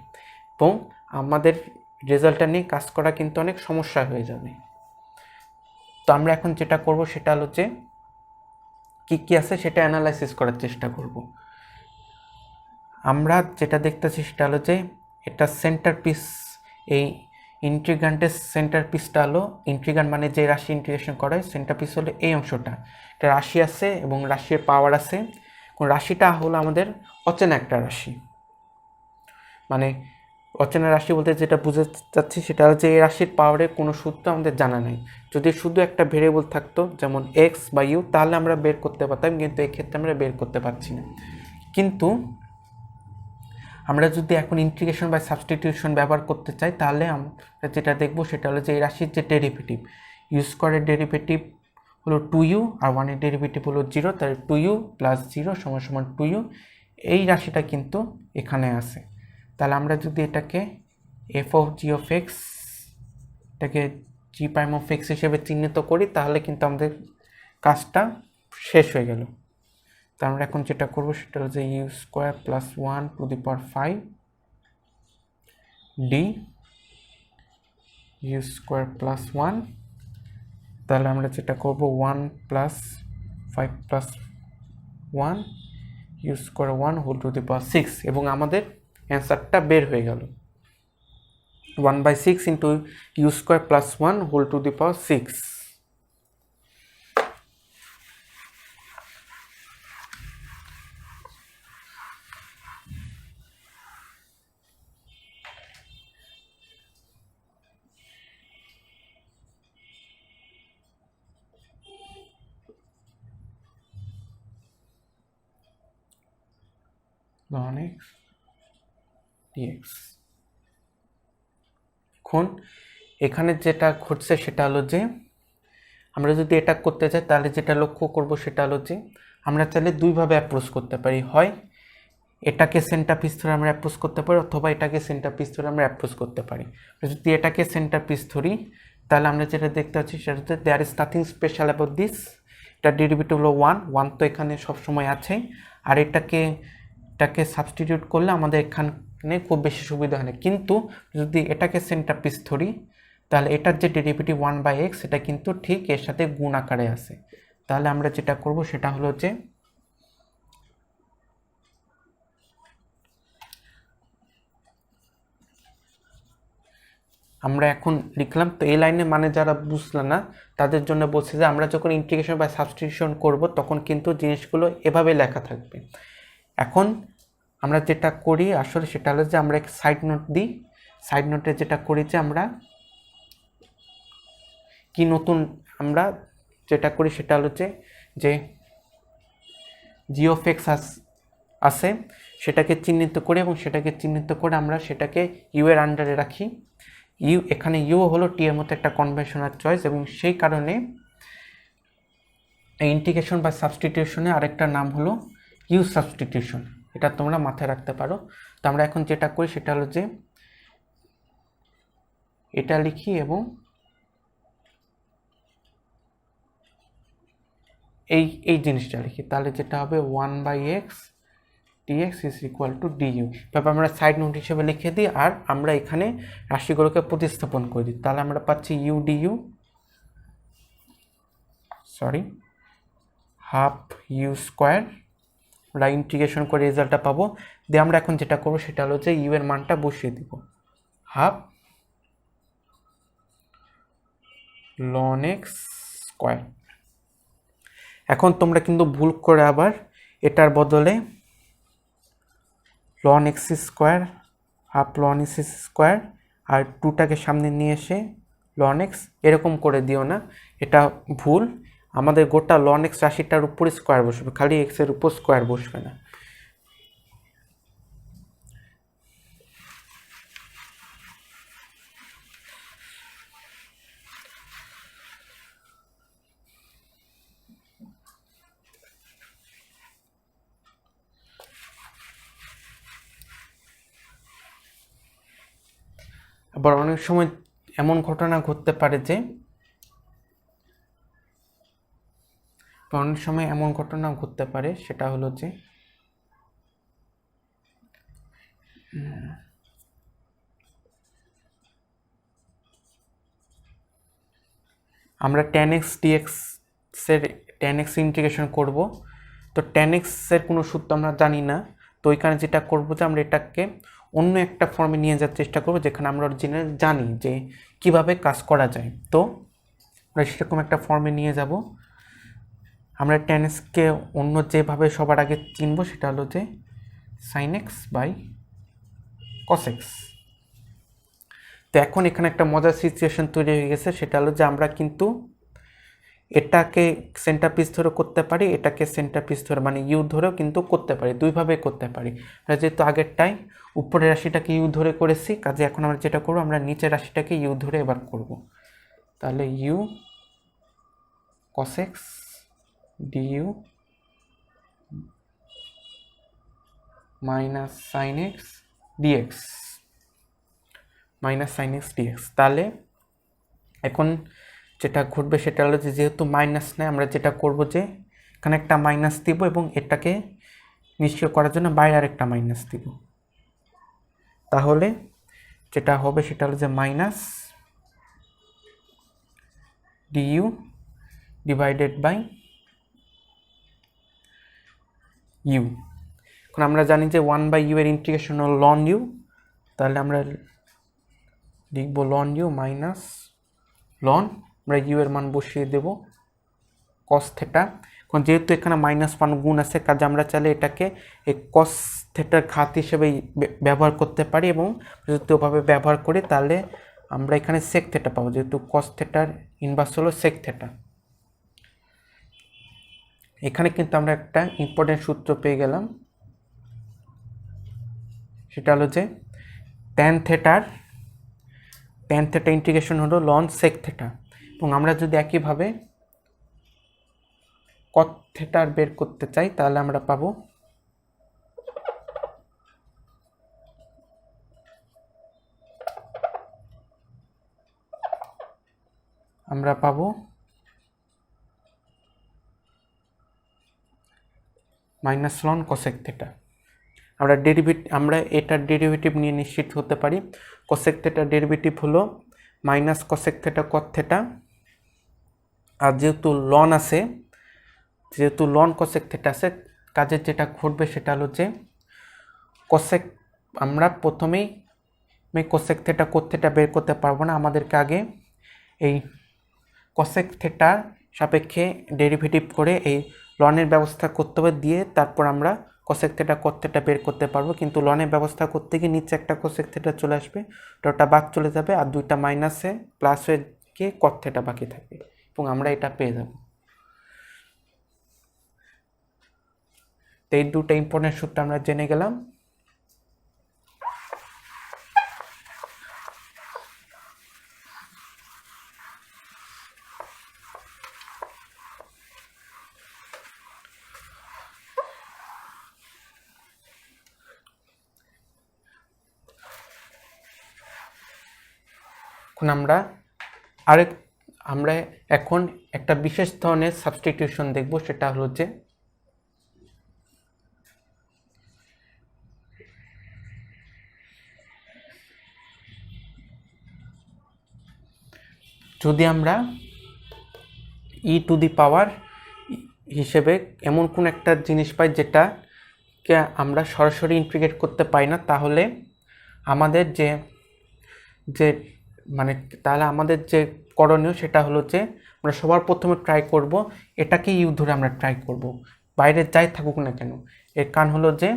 এবং আমাদের রেজাল্টটা নিয়ে কাজ করা কিন্তু অনেক সমস্যা হয়ে যাবে। তো আমরা এখন যেটা করব সেটা হলো যে কী আছে সেটা অ্যানালাইসিস করার চেষ্টা করব। আমরা যেটা দেখতেছি সেটা হলো যে এটা সেন্টার পিস, এই ইন্টিগ্রান্টের সেন্টার পিসটা হলো, ইন্টিগ্রান্ট মানে যে রাশি ইন্টিগ্রেশন করে সেন্টার পিস হলো এই অংশটা, এটা রাশি আছে এবং রাশির পাওয়ার আছে। রাশিটা হলো আমাদের অচেনা একটা রাশি, মানে অচেনা রাশি বলতে যেটা বুঝতে চাচ্ছি সেটা হচ্ছে এই রাশির পাওয়ারের কোনো সূত্র আমাদের জানা নেই। যদি শুধু একটা ভেরিয়েবল থাকতো যেমন এক্স বা ইউ তাহলে আমরা বের করতে পারতাম, কিন্তু এক্ষেত্রে আমরা বের করতে পারছি না। কিন্তু আমরা যদি এখন ইন্টিগ্রেশন বা সাবস্টিটিউশন ব্যবহার করতে চাই তাহলে আমরা যেটা দেখব সেটা হলো যে এই রাশির যে ডেরিভেটিভ, ইউ স্কোয়ারের ডেরিভেটিভ হলো 2u আর 1-এর ডেরিভেটিভ হলো 0, তাহলে 2u + 0 = 2u। এই রাশিটা কিন্তু এখানে আছে। তাহলে আমরা যদি এটাকে F of G of x এটাকে জি প্রাইম অফ এক্স হিসেবে চিহ্নিত করি তাহলে কিন্তু আমাদের কাজটা শেষ হয়ে গেল। তো আমরা এখন যেটা করব সেটা হচ্ছে u square plus 1^5 d u square plus 1, তাহলে আমরা যেটা করব 1 + 5 + 1 ইউ স্কোয়ার 1^6, এবং আমাদের অ্যান্সারটা বের হয়ে গেল 1/6 into u square plus 1^6। ln x dx। এখন এখানে যেটা ঘটছে সেটা হলো যে আমরা যদি এটা করতে চাই তাহলে যেটা লক্ষ্য করব সেটা হলো যে আমরা চাইলে দুইভাবে অ্যাপ্রোচ করতে পারি, হয় এটাকে সেন্টার পিস ধরে আমরা অ্যাপ্রোচ করতে পারি, অথবা এটাকে সেন্টার পিস ধরে আমরা অ্যাপ্রোচ করতে পারি। যদি এটাকে সেন্টার পিস ধরি তাহলে আমরা যেটা দেখতে পাচ্ছি সেটা হচ্ছে there is nothing special about this. এটা ডেরিভেটিভ হলো 1 তো এখানে সবসময় আছে, আর এটাকে সাবস্টিটিউট করলে আমাদের এখানে খুব বেশি সুবিধা হয় না। কিন্তু যদি এটাকে সেন্টার পিস ধরি তাহলে এটার যে ডেরিভেটিভ 1/x এটা কিন্তু ঠিক এর সাথে গুণ আকারে আছে। তাহলে আমরা যেটা করব সেটা হলো যে আমরা এখন লিখলাম। তো এই লাইনে মানে যারা বুঝলো না তাদের জন্য বলছে যে আমরা যখন ইন্টিগ্রেশন বা সাবস্টিটিউশন করব তখন কিন্তু জিনিসগুলো এভাবে লেখা থাকবে। এখন আমরা যেটা করি আসলে সেটা হলো যে আমরা এক সাইড নোট দিই। সাইড নোটে যেটা করি যে আমরা কি নতুন আমরা যেটা করি সেটা হলো যে জি অফ এক্স আছে সেটাকে চিহ্নিত করে এবং সেটাকে চিহ্নিত করে আমরা সেটাকে ইউ এর আন্ডারে রাখি। ইউ এখানে ইউ হলো টি এর মতো একটা কনভেনশনাল চয়েস এবং সেই কারণে ইন্টিগ্রেশন বা সাবস্টিটিউশনে আরেকটা নাম হলো ইউ সাবস্টিটিউশন। এটা তোমরা মাথায় রাখতে পারো। তো আমরা এখন যেটা করি সেটা হলো যে এটা লিখি এবং এই জিনিসটা লিখি, তাহলে যেটা হবে 1/x dx is equal to du। তারপর আমরা সাইড নোট হিসেবে লিখে দিই আর আমরা এখানে রাশিগুলোকে প্রতিস্থাপন করে দিই। তাহলে আমরা পাচ্ছি u d u half u square. আমরা ইন্টিগ্রেশন করে রেজাল্টটা পাবো। দিয়ে আমরা এখন যেটা করবো সেটা হলো যে ইউ এর মানটা বসিয়ে দিব হাফ লন এক্স স্কোয়ার। এখন তোমরা কিন্তু ভুল করে আবার এটার বদলে লন এক্স স্কোয়ার হাফ লন এক্স স্কোয়ার আর 2টাকে সামনে নিয়ে এসে লন এক্স এরকম করে দিও না, এটা ভুল। আমাদের গোটা লন এক্স রাশিটার উপরে স্কোয়ার বসবে, খালি এক্সের উপর স্কোয়ার বসবে না। আবার অনেক সময় এমন ঘটনা ঘটতে পারে যে সেটা হলো যে আমরা tan x dx এর tan x ইন্টিগ্রেশন করব। তো tan x এর কোনো সূত্র আমরা জানি না, তো ওইখানে যেটা করব যে আমরা এটাকে অন্য একটা ফর্মে নিয়ে যাওয়ার চেষ্টা করব যেখানে আমরা অরিজিনাল জানি যে কিভাবে কাজ করা যায়। তো আমরা সেরকম একটা ফর্মে নিয়ে যাব। আমরা tan x কে অন্য যেভাবে সবার আগে চিনব সেটা হলো যে sin x by cos x। তো এখন এখানে একটা মজার সিচুয়েশন তৈরি হয়ে গেছে, সেটা হলো যে আমরা কিন্তু এটাকে সেন্টার পিস ধরে করতে পারি, এটাকে সেন্টার পিস ধরে মানে ইউ ধরেও কিন্তু করতে পারি, দুইভাবে করতে পারি। যেহেতু আগেরটাই উপরের রাশিটাকে ইউ ধরে করেছি, কাজে এখন আমরা যেটা করবো আমরা নিচের রাশিটাকে ইউ ধরে এবার করব। তাহলে u cos x du minus sin x dx তাহলে এখন যেটা ঘটবে সেটা হলো যে যেহেতু মাইনাস নেই আমরা যেটা করব যে এখানে একটা মাইনাস দিব এবং এটাকে নিশ্চয় করার জন্য বাইরে আরেকটা মাইনাস দিব। তাহলে যেটা হবে সেটা হলো যে minus du divided by u. এখন আমরা জানি যে 1/u এর ইন্টিগ্রেশন হল লন ইউ, তাহলে আমরা লিখব লন ইউ মাইনাস লন, আমরা ইউ এর মান বসিয়ে দেব cos থিটা। এখন যেহেতু এখানে -1 গুণ আছে কাজে আমরা চাইলে এটাকে এই cos থিটার ঘাত হিসেবে ব্যবহার করতে পারি এবং যদি ওভাবে ব্যবহার করি তাহলে আমরা এখানে sec থিটা পাবো, যেহেতু cos থিটার ইনভার্স হলো sec থিটা। এখানে কিন্তু আমরা একটা ইম্পর্টেন্ট সূত্র পেয়ে গেলাম, সেটা হলো যে tan থিটা ইন্টিগ্রেশন হলো ln sec থিটা এবং আমরা যদি একইভাবে cot থিটা বের করতে চাই তাহলে আমরা পাবো মাইনাস লন cosec থিটা। আমরা এটার ডেরিভেটিভ নিয়ে নিশ্চিত হতে পারি। cosec থিটার ডেরিভেটিভ হলো minus cosec theta cot theta, আর যেহেতু লন cosec থিটা আছে কাজের যেটা ঘটবে সেটা হলো যে cosec আমরা প্রথমেই আমি কোসেক থেটা কোট থেটা বের করতে পারবো না, আমাদেরকে আগে এই কোসেক থেটার সাপেক্ষে ডেরিভেটিভ করে এই লনের ব্যবস্থা করতে হবে, দিয়ে তারপর আমরা কোসেক থেটা কোট থেটা বের করতে পারবো। কিন্তু লনের ব্যবস্থা করতে গিয়ে নিচে একটা কোসেক থেটা চলে আসবে, তো ওটা বাদ চলে যাবে, আর দুইটা মাইনাসে প্লাস হয়ে গিয়ে কোট থেটা বাকি থাকবে এবং আমরা এটা পেয়ে যাব। তো এই দুটো ইম্পর্টেন্ট সূত্র আমরা জেনে গেলাম। আমরা এখন একটা বিশেষ ধরনের সাবস্টিটিউশন দেখব, সেটা হলো যে যদি আমরা ই টু দি পাওয়ার হিসেবে এমন কোন একটা জিনিস পাই যেটাকে আমরা সরাসরি ইন্টিগ্রেট করতে পাই না, তাহলে আমাদের যে করণীয় সেটা হলো যে আমরা সবার প্রথমে ট্রাই করব এটাকে ইউ ধরে আমরা ট্রাই করব, বাইরে যাই থাকুক না কেন। এর কারণ হলো যে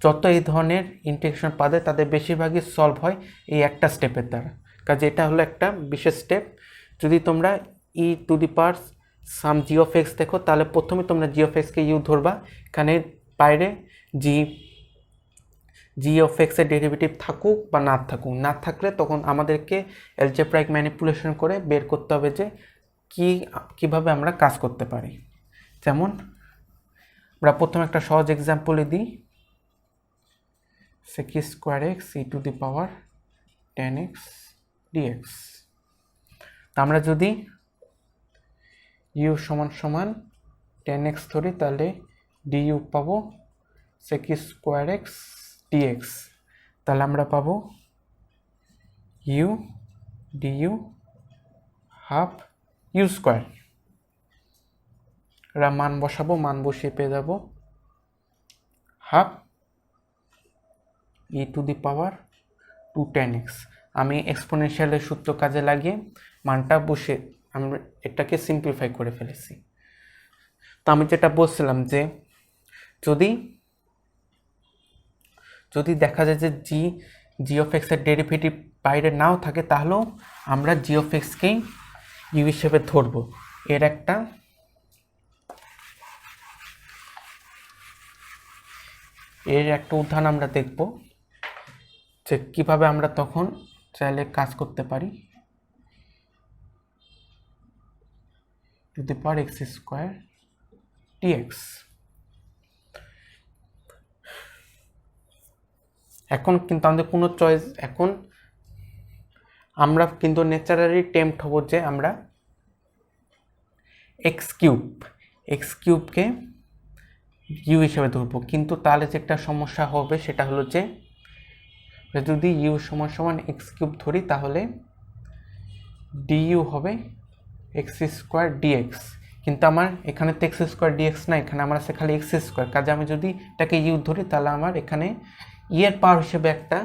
যত এই ধরনের ইন্টিগ্রেশন পাবে তাদের বেশিরভাগই সলভ হয় এই একটা স্টেপের দ্বারা, কাজে এটা হলো একটা বিশেষ স্টেপ। যদি তোমরা E to the power some G of X দেখো, তাহলে প্রথমে তোমরা জি অফ এক্সকে ইউ ধরবা, এখানে বাইরে জি অফ এক্সের ডেরিভেটিভ থাকুক বা না থাকুক, না থাকলে তখন আমাদেরকে অ্যালজেব্রাইক ম্যানিপুলেশন করে বের করতে হবে যে কীভাবে আমরা কাজ করতে পারি। যেমন আমরা প্রথমে একটা সহজ এক্সাম্পলে দিই, sec square x E to the power 10x dx। আমরা যদি ইউ সমান সমান 10x ধরি, তাহলে ডিইউ পাবো sec স্কোয়ার এক্স dx, তাহলে আমরা পাবো u d u half u square. এরা মান বসাবো, মান বসিয়ে পেয়ে যাব half E to the power 2 10x। আমি এক্সপোনেনশিয়ালের সূত্র কাজে লাগিয়ে মানটা বসে আমরা এটাকে সিম্পলিফাই করে ফেলেছি। তো আমি যেটা বলছিলাম যে যদি দেখা যায় যে জি অফ এক্সের ডেরিভেটিভ বাইরে নাও থাকে, তাহলেও আমরা জি অফ এক্সকেই ইউ হিসেবে ধরবো। এর একটা উদাহরণ আমরা দেখব যে কিভাবে আমরা তখন চাইলে কাজ করতে পারি। To the power x square d x. এখন কিন্তু আমাদের কোনো চয়েস, এখন আমরা কিন্তু ন্যাচারালি টেম্পট হব যে আমরা এক্স কিউবকে ইউ হিসেবে ধরবো, কিন্তু তাহলে যে একটা সমস্যা হবে সেটা হলো যে যদি ইউ সমান সমান এক্স কিউব ধরি, তাহলে ডিইউ হবে এক্স স্কোয়ার ডিএক্স, কিন্তু আমার এখানে তো এক্স স্কোয়ার ডিএক্স না, এখানে আমার আছে খালি এক্স স্কোয়ার। কাজে আমি যদি এটাকে ইউ ধরি, তাহলে আমার এখানে এর পাওয়ার হিসেবে একটা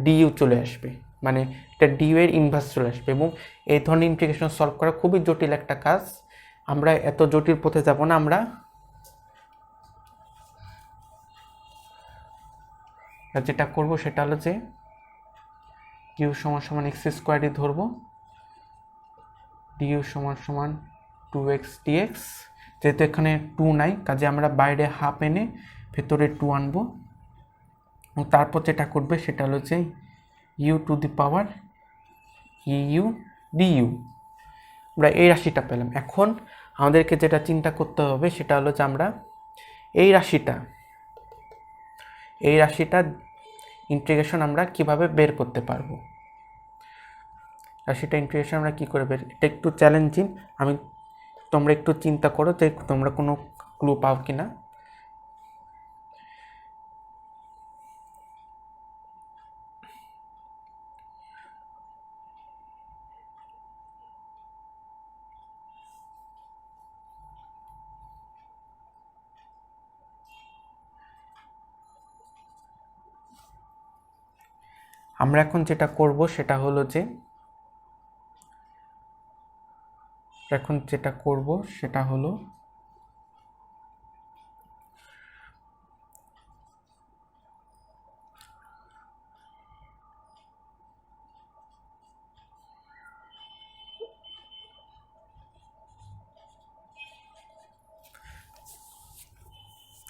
ডিইউ চলে আসবে, মানে এটা ডিইউ এর ইনভার্স চলে আসবে। এবং এই ধরনের ইন্টিগ্রেশন সলভ করা খুবই জটিল একটা কাজ, আমরা এত জটিল পথে যাব না। আমরা যেটা করব সেটা হলো যে ইউ সমান সমান এক্স স্কোয়ারই ধরবো, ডিইউ সমান সমান 2x dx। যেহেতু এখানে 2 নাই, কাজে আমরা বাইরে হাফ এনে ভেতরে 2 আনবো, এবং তারপর যেটা করবে সেটা হলো যে u to the power u d u. আমরা এই রাশিটা পেলাম। এখন আমাদেরকে যেটা চিন্তা করতে হবে সেটা হলো যে আমরা এই রাশিটা ইন্টিগ্রেশন আমরা কিভাবে বের করতে পারবো। রাশিটা ইন্টিগ্রেশন আমরা কী করে বের, এটা একটু চ্যালেঞ্জিং, তোমরা একটু চিন্তা করো যে তোমরা কোনো ক্লু পাও কি না। আমরা এখন যেটা করব সেটা হলো যে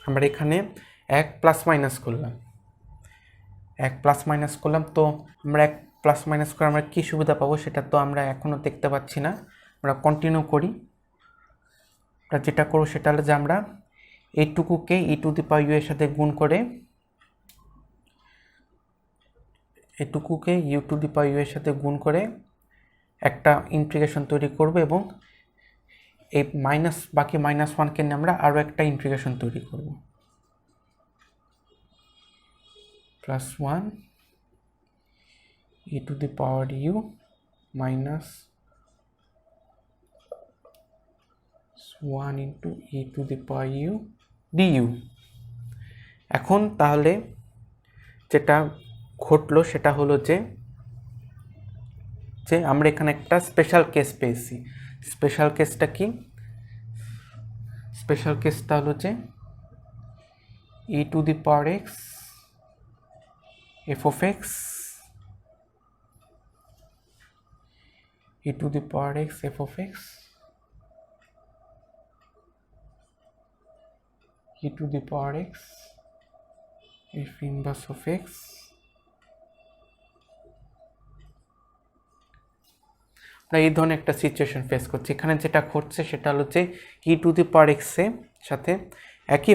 আমরা এখানে 1 প্লাস মাইনাস করলাম, তো আমরা 1 প্লাস মাইনাস করে আমরা কী সুবিধা পাবো সেটা তো আমরা এখনও দেখতে পাচ্ছি না। আমরা কন্টিনিউ করি। আমরা যেটা করবো সেটা হলো যে আমরা এইটুকুকে e⁴u এর সাথে গুণ করে একটা ইন্টিগ্রেশন তৈরি করব এবং এই বাকি -1কে নিয়ে আমরা আরও একটা ইন্টিগ্রেশন তৈরি করব। +1 e⁴u minus 1 into e⁴u du। এখন তাহলে যেটা ঘটলো সেটা হলো যে আমরা এখানে একটা স্পেশাল কেস পেয়েছি। স্পেশাল কেসটা কি? স্পেশাল কেসটা হলো যে e⁴x f of x e⁴x f of x e⁴x f inverse of x আমরা এই ধরনের একটা সিচুয়েশন ফেস করছি। এখানে যেটা ঘটছে সেটা হলো যে e⁴x এর সাথে একই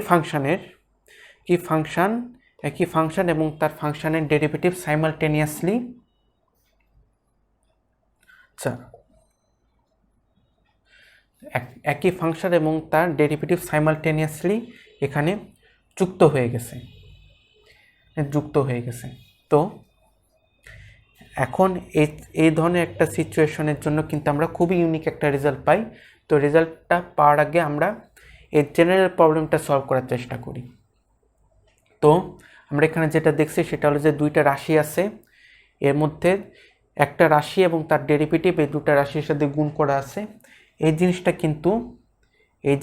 ফাংশন এবং তার ফাংশনের ডেরিভেটিভ সাইমালটেনিয়াসলি একই ফাংশন এবং তার ডেরিভেটিভ সাইমালটেনিয়াসলি এখানে যুক্ত হয়ে গেছে। তো এখন এই ধরনের একটা সিচুয়েশনের জন্য কিন্তু আমরা খুবই ইউনিক একটা রেজাল্ট পাই। তো রেজাল্টটা পাওয়ার আগে আমরা এই জেনারেল প্রবলেমটা সলভ করার চেষ্টা করি। তো আমরা এখানে যেটা দেখছি সেটা হলো যে দুইটা রাশি আছে, এর মধ্যে একটা রাশি এবং তার ডেরিভেটিভ এই দুটো রাশির সাথে গুণ করা আছে। এই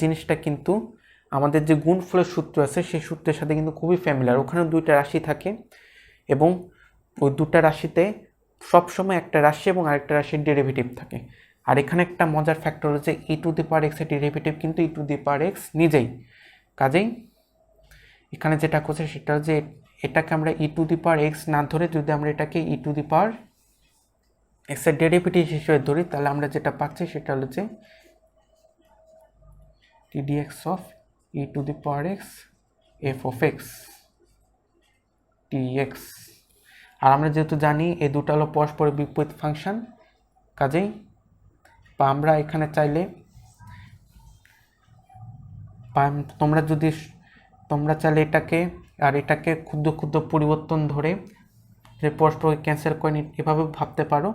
জিনিসটা কিন্তু আমাদের যে গুণফলের সূত্র আছে সেই সূত্রের সাথে কিন্তু খুবই ফ্যামিলিয়ার। ওখানেও দুইটা রাশি থাকে এবং ওই দুটো রাশিতে সবসময় একটা রাশি এবং আরেকটা রাশির ডেরিভেটিভ থাকে। আর এখানে একটা মজার ফ্যাক্টর হচ্ছে e⁴x এর ডেরিভেটিভ কিন্তু e⁴x নিজেই। কাজেই এখানে যেটা করছে সেটা হচ্ছে এটাকে আমরা e⁴x না ধরে যদি আমরা এটাকে e⁴x এর ডেরিভেটিভ হিসেবে ধরি তাহলে আমরা যেটা পাচ্ছি সেটা হলো যে ddx of e⁴x f of x dx। আর আমরা যেহেতু জানি এই দুটো হলো পরস্পরের বিপরীত ফাংশন, কাজেই বা আমরা এখানে চাইলে তোমরা চাইলে এটাকে ক্ষুদ্র ক্ষুদ্র পরিবর্তন ধরে যে পরস্পরকে ক্যান্সেল করে এভাবে ভাবতে পারো।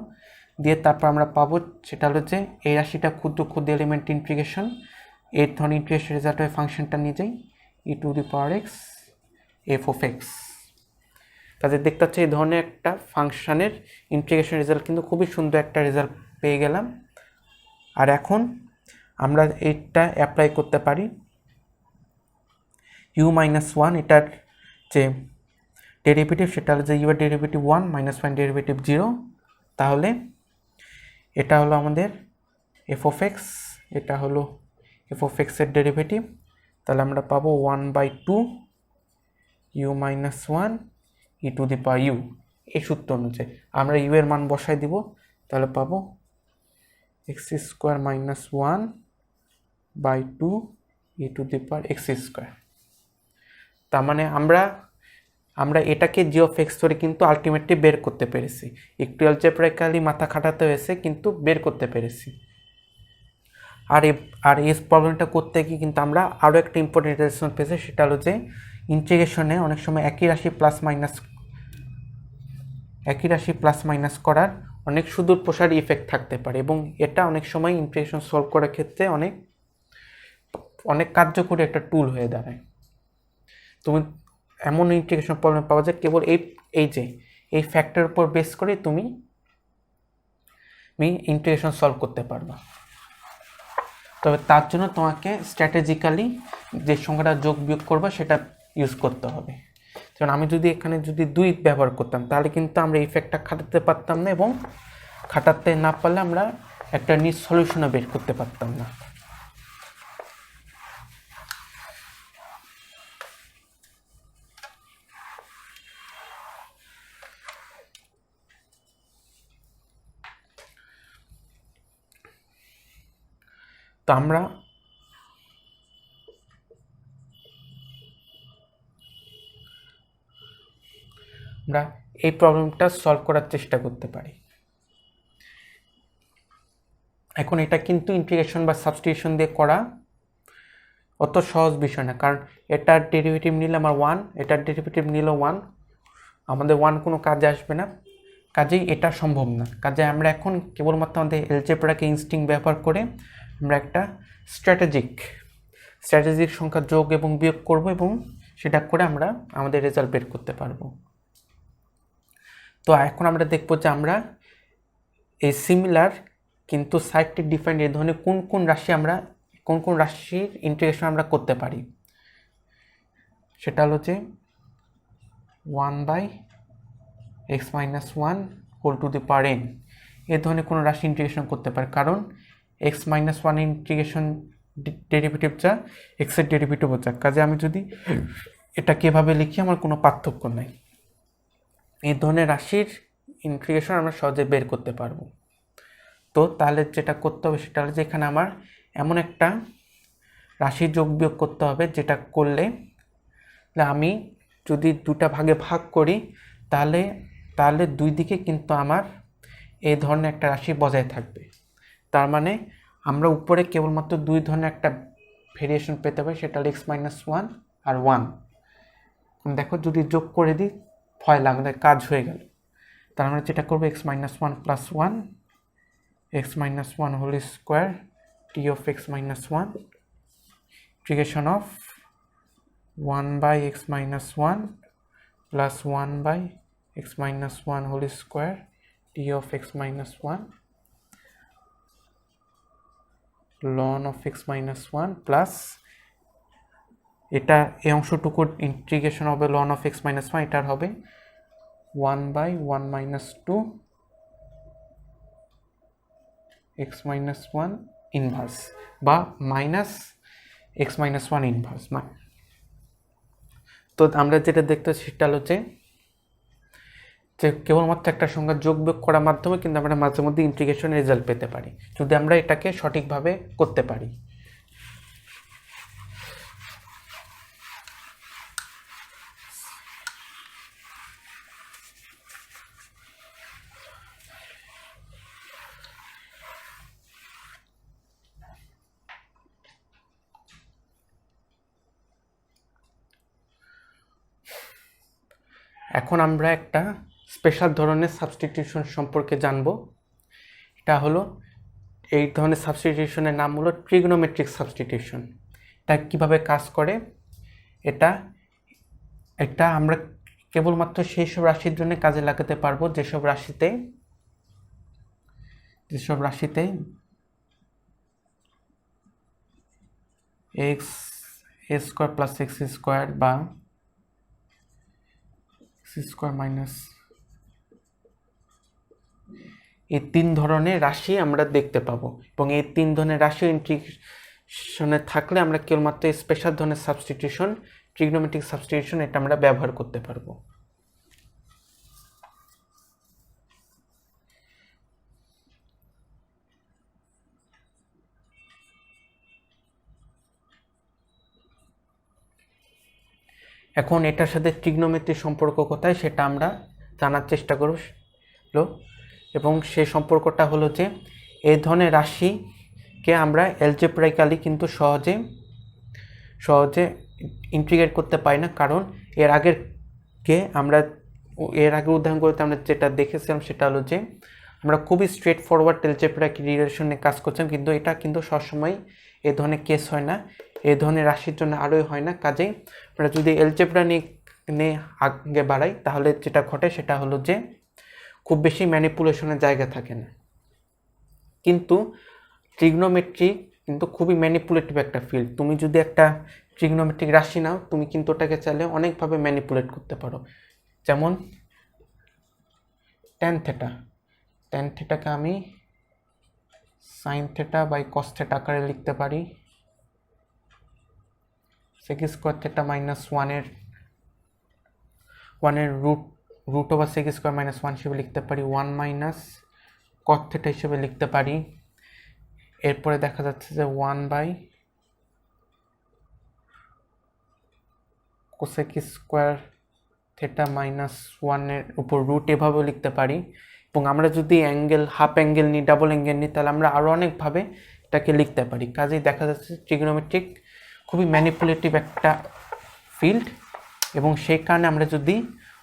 দিয়ে তারপর আমরা পাবো সেটা হলো যে এই রাশিটা ক্ষুদ্র ক্ষুদ্র এলিমেন্ট ইন্টিগ্রেশন, এই ধরনের ইন্টিগ্রেশন রেজাল্ট হয় ফাংশনটা নিজেই e⁴x f of x। কাজে দেখতে হচ্ছে এই ধরনের একটা ফাংশনের ইন্টিগ্রেশন রেজাল্ট কিন্তু খুবই সুন্দর একটা রেজাল্ট পেয়ে গেলাম। আর এখন আমরা এটা অ্যাপ্লাই করতে পারি u-1 এটার যে ডেরিভেটিভ সেটা হলো যে u এর ডেরিভেটিভ 1 -1 ডেরিভেটিভ 0। তাহলে এটা হলো আমাদের f of x, এটা হলো f of x এর ডেরিভেটিভ। তাহলে আমরা পাবো 1/2 u-1 e⁴u। এই সূত্র অনুযায়ী আমরা u এর মান বসাই দিব, তাহলে পাবো x² - 1/2 e⁴x²। তার মানে আমরা এটাকে g of x ধরে কিন্তু আলটিমেটলি বের করতে পেরেছি। একটু অ্যালজেব্রাইক্যালি মাথা খাটাতে হয়েছে কিন্তু বের করতে পেরেছি। আর এই প্রবলেমটা করতে গিয়ে কিন্তু আমরা আরও একটা ইম্পর্টেন্ট রিলেশন পেয়েছি, সেটা হলো যে ইন্টিগ্রেশনে অনেক সময় একই রাশি প্লাস মাইনাস করার অনেক সুদূর প্রসারী ইফেক্ট থাকতে পারে এবং এটা অনেক সময় ইন্টিগ্রেশন সলভ করার ক্ষেত্রে অনেক কার্যকরী একটা টুল হয়ে দাঁড়ায়। তুমি এমন ইন্টিগ্রেশন প্রবলেম পাওয়া যায় কেবল এই যে এই ফ্যাক্টরের উপর বেস করে তুমি ইন্টিগ্রেশন সলভ করতে পারবা। তবে তার জন্য তোমাকে স্ট্র্যাটেজিক্যালি যে সংখ্যাটা যোগ বিয়োগ করবা সেটা ইউজ করতে হবে। কারণ আমি যদি এখানে যদি 2 ব্যবহার করতাম তাহলে কিন্তু আমরা এই ফ্যাক্টরটা খাটাতে পারতাম না, এবং খাটাতে না পারলে আমরা একটা নিজ সলিউশনও বের করতে পারতাম না। তো আমরা এই প্রবলেমটা সলভ করার চেষ্টা করতে পারি। এখন এটা কিন্তু ইন্টিগ্রেশন বা সাবস্টিটিউশন দিয়ে করা অত সহজ বিষয় না, কারণ এটার ডেরিভেটিভ নিলে আমার 1, এটার ডেরিভেটিভ নিলেও 1, আমাদের 1 কোনো কাজে আসবে না, কাজেই এটা সম্ভব না। কাজে আমরা এখন কেবলমাত্র আমাদের এলজেব্রাকে ইনস্টিংক্ট ব্যবহার করে আমরা একটা স্ট্র্যাটেজিক সংখ্যা যোগ এবং বিয়োগ করব, এবং সেটা করে আমরা আমাদের রেজাল্ট বের করতে পারবো। তো এখন আমরা দেখব যে আমরা এই সিমিলার কিন্তু সাইডটি ডিফারেন্ট এই ধরনের কোন রাশির ইন্টিগ্রেশন আমরা করতে পারি। সেটা হলো যে 1/x-1 whole to the power n এই ধরনের কোনো রাশি ইন্টিগ্রেশন করতে পারে, কারণ x-1 ইন্টিগ্রেশন ডেরিভেটিভ যা x এর ডেরিভেটিভ যা, কাজে আমি যদি এটাকে এভাবে লিখি আমার কোনো পার্থক্য নাই। এই ধরনের রাশির ইন্টিগ্রেশন আমরা সহজে বের করতে পারবো। তো তাহলে যেটা করতে হবে সেটা হলো যে এখানে আমার এমন একটা রাশি যোগ বিয়োগ করতে হবে যেটা করলে আমি যদি 2টা ভাগে ভাগ করি তাহলে 2 দিকে কিন্তু আমার এই ধরনের একটা রাশি বজায় থাকবে। তার মানে আমরা উপরে কেবলমাত্র 2 ধরনের একটা ভেরিয়েশন পেতে পারি, সেটা হলো x-1 আর 1। দেখো যদি যোগ করে দিই ফয়লা আমাদের কাজ হয়ে গেল। তার মানে যেটা করবো x-1 plus 1 x-1 whole square t of x-1 integration of 1/x-1 plus 1/x-1 whole square t of x-1 ln of x-1 plus এটা এই অংশটুকুর ইন্টিগ্রেশন হবে ln of x-1, এটার হবে 1/1 - 2 x-1 ইনভার্স বা মাইনাস x-1 ইনভার্স। তো আমরা যেটা দেখতে সেটা হলো যে কেবলমাত্র একটা সংখ্যা যোগ বিয়োগ করার মাধ্যমে কিন্তু আমরা মাঝে মধ্যে ইন্টিগ্রেশন রেজাল্ট পেতে পারি, যদি আমরা এটাকে সঠিকভাবে করতে পারি। এখন আমরা একটা স্পেশাল ধরনের সাবস্টিটিউশন সম্পর্কে জানব। এটা হলো এই ধরনের সাবস্টিটিউশনের নাম হলো ট্রিগনোমেট্রিক সাবস্টিটিউশন। এটা কিভাবে কাজ করে, এটা আমরা কেবলমাত্র সেই সব রাশির জন্য কাজে লাগাতে পারবো যেসব রাশিতে x square plus x square বা স্কোয়ার মাইনাস এই 3 ধরনের রাশি আমরা দেখতে পাবো, এবং এই 3 ধরনের রাশি ইন্টিগ্রেশনে থাকলে আমরা কেবলমাত্র স্পেশাল ধরনের সাবস্টিটিউশন ট্রিগনোমেট্রিক সাবস্টিটিউশন এটা আমরা ব্যবহার করতে পারবো। এখন এটার সাথে ট্রিগনোমেট্রির সম্পর্ক কোথায় সেটা আমরা জানার চেষ্টা করব, এবং সেই সম্পর্কটা হলো যে এই ধরনের রাশিকে আমরা অ্যালজেব্রাইক্যালি কিন্তু সহজে ইন্টিগ্রেট করতে পারি না, কারণ এর আগের উদাহরণগুলোতে আমরা যেটা দেখেছিলাম সেটা হলো যে আমরা খুবই স্ট্রেট ফরওয়ার্ড অ্যালজেব্রাইক রিলেশন নিয়ে কাজ করছিলাম, কিন্তু এটা কিন্তু সবসময় এই ধরনের কেস হয় না, এই ধরনের রাশির জন্য আরোই হয় না। কাজেই আমরা যদি অ্যালজেব্রা নিয়ে নিয়ে আগে বাড়াই তাহলে যেটা ঘটে সেটা হলো যে খুব বেশি ম্যানিপুলেশনের জায়গা থাকে না। কিন্তু ট্রিগনোমেট্রি কিন্তু খুবই ম্যানিপুলেটিভ একটা ফিল্ড। তুমি যদি একটা ট্রিগনোমেট্রিক রাশি নাও, তুমি কিন্তু ওটাকে চাইলে অনেকভাবে ম্যানিপুলেট করতে পারো। যেমন ট্যান থেটাকে আমি sine theta by cos theta আকারে লিখতে পারি। সেক স্কোয়ার থেটা মাইনাস ওয়ানের root over sec square minus 1 হিসেবে লিখতে পারি, 1 মাইনাস কস থেটা হিসেবে লিখতে পারি। এরপরে দেখা যাচ্ছে যে 1 by cosec square theta minus 1-এর উপর রুট এভাবেও লিখতে পারি। এবং আমরা যদি অ্যাঙ্গেল হাফ অ্যাঙ্গেল নিই, ডাবল অ্যাঙ্গেল নিই, তাহলে আমরা আরও অনেকভাবে এটাকে লিখতে পারি। কাজেই দেখা যাচ্ছে ট্রিগনোমেট্রিক খুবই ম্যানিপুলেটিভ একটা ফিল্ড। এবং সেই কারণে আমরা যদি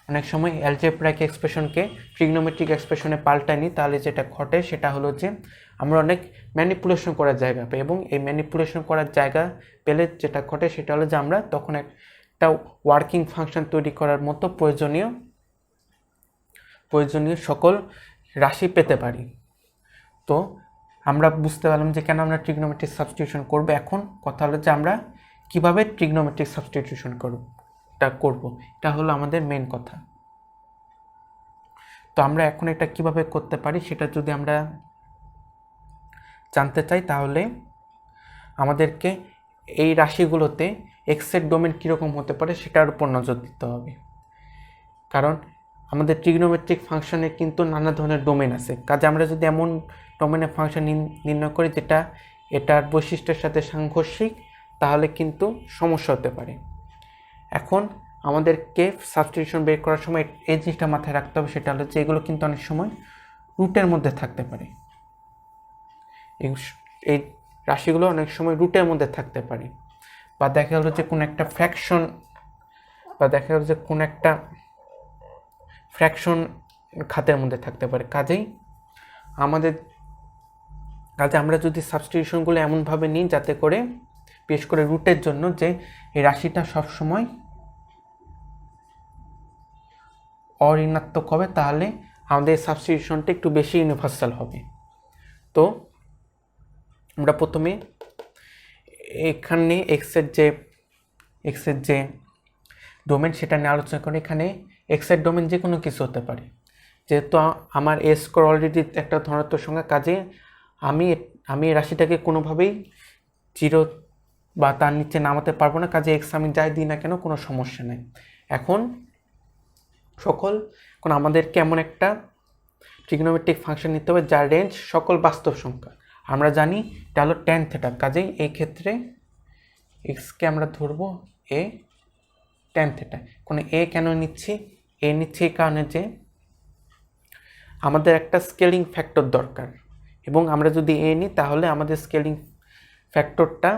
অনেক সময় অ্যালজেব্রাইক এক্সপ্রেশনকে ট্রিগনোমেট্রিক এক্সপ্রেশনে পাল্টাই নিই, তাহলে যেটা ঘটে সেটা হলো যে আমরা অনেক ম্যানিপুলেশন করার জায়গা পাই। এবং এই ম্যানিপুলেশন করার জায়গা পেলে যেটা ঘটে সেটা হলো যে আমরা তখন একটা ওয়ার্কিং ফাংশন তৈরি করার মতো প্রয়োজনীয় সকল রাশি পেতে পারি। তো আমরা বুঝতে পারলাম যে কেন আমরা ট্রিগনোমেট্রিক সাবস্টিটিউশন করব। এখন কথা হলো যে আমরা কিভাবে ট্রিগনোমেট্রিক সাবস্টিটিউশন করব, এটা হলো আমাদের মেন কথা। তো আমরা এখন এটা কিভাবে করতে পারি সেটা যদি আমরা জানতে চাই, তাহলে আমাদেরকে এই রাশিগুলোতে এক্সের ডোমেন কীরকম হতে পারে সেটার উপর নজর দিতে হবে। কারণ আমাদের ট্রিগনোমেট্রিক ফাংশনে কিন্তু নানা ধরনের ডোমেন আছে। কাজে আমরা যদি এমন ডোমেনের ফাংশন নির্ণয় করি যেটা এটার বৈশিষ্ট্যের সাথে সাংঘর্ষিক, তাহলে কিন্তু সমস্যা হতে পারে। এখন আমাদেরকে সাবস্টিটিউশন বের করার সময় এই জিনিসটা মাথায় রাখতে হবে, সেটা হলো যে এগুলো কিন্তু অনেক সময় রুটের মধ্যে থাকতে পারে। এই রাশিগুলো অনেক সময় রুটের মধ্যে থাকতে পারে, বা দেখা গেলো যে কোনো একটা ফ্র্যাকশন খাতের মধ্যে থাকতে পারে। কাজে আমরা যদি সাবস্টিটিউশনগুলো এমনভাবে নিই যাতে করে বিশেষ করে রুটের জন্য যে এই রাশিটা সবসময় অঋণাত্মক হবে, তাহলে আমাদের সাবস্টিটিউশনটা একটু বেশি ইউনিভার্সাল হবে। তো আমরা প্রথমে এখানে এক্সের যে ডোমেন সেটা নিয়ে আলোচনা করি। এখানে এক্সের ডোমেন যে কোনো কিছু হতে পারে। যেহেতু আমার এ স্কোয়ার অলরেডি একটা ধনাত্মক সংখ্যা, কাজে আমি রাশিটাকে কোনোভাবেই 0 বা তার নিচে নামাতে পারবো না। কাজে এক্স আমি যাই দিই না কেন কোনো সমস্যা নেই। এখন আমাদেরকে এমন একটা ট্রিগনোমেট্রিক ফাংশন নিতে হবে যার রেঞ্জ সকল বাস্তব সংখ্যা। আমরা জানি এটা হলো ট্যান থেটা। কাজেই এই ক্ষেত্রে এক্সকে আমরা ধরবো এ ট্যান থেটা। কোনো এ কেন নিচ্ছি? এ নিচ্ছি এই কারণে যে আমাদের একটা স্কেলিং ফ্যাক্টর দরকার, এবং আমরা যদি এ নিই তাহলে আমাদের স্কেলিং ফ্যাক্টরটা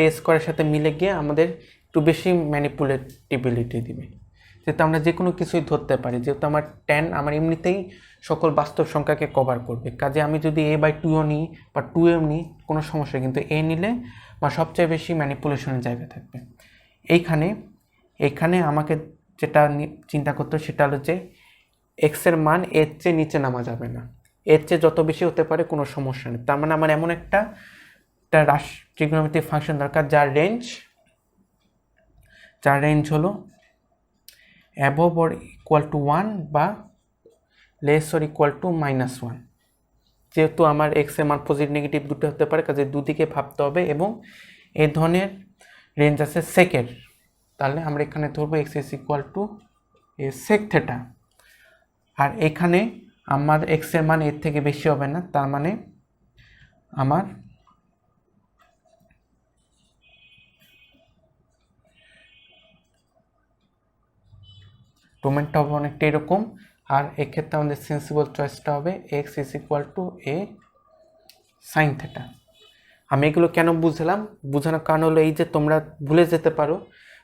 এ স্কোয়ারের সাথে মিলে গিয়ে আমাদের একটু বেশি ম্যানিপুলেটিবিলিটি দিবে। যেহেতু আমরা যে কোনো কিছুই ধরতে পারি, যেহেতু আমার ট্যান আমার এমনিতেই সকল বাস্তব সংখ্যাকে কভার করবে। কাজে আমি যদি a/2ও নিই বা 2 নিই কোনো সমস্যা, কিন্তু এ নিলে বা সবচেয়ে বেশি ম্যানিপুলেশনের জায়গা থাকবে। এইখানে আমাকে যেটা চিন্তা করতে সেটা হলো যে এক্সের মান এর চেয়ে নিচে নামা যাবে না। এর চেয়ে যত বেশি হতে পারে কোনো সমস্যা নেই। তার মানে আমার এমন একটা ট্রিগনোমেট্রিক ফাংশন দরকার যার রেঞ্জ হলো অ্যাবভ অর ইকুয়াল টু 1 বা লেস অর ইকুয়াল টু -1। যেহেতু আমার এক্স এর মান পজিটিভ নেগেটিভ দুটো হতে পারে, কাজে দুদিকে ভাবতে হবে। এবং এই ধরনের রেঞ্জ আছে সেকের, তাহলে আমরা এখানে ধরবো X is equal to A sec theta. আর এখানে আমার এক্স এর মান এর থেকে বেশি হবে না, তার মানে আমার ডোমেনটা হবে অনেকটা এরকম। আর এক্ষেত্রে আমাদের সেন্সিবল চয়েসটা হবে x is equal to A sine theta. আমি এগুলো কেন বোঝানোর কারণ হলো এই যে তোমরা ভুলে যেতে পারো,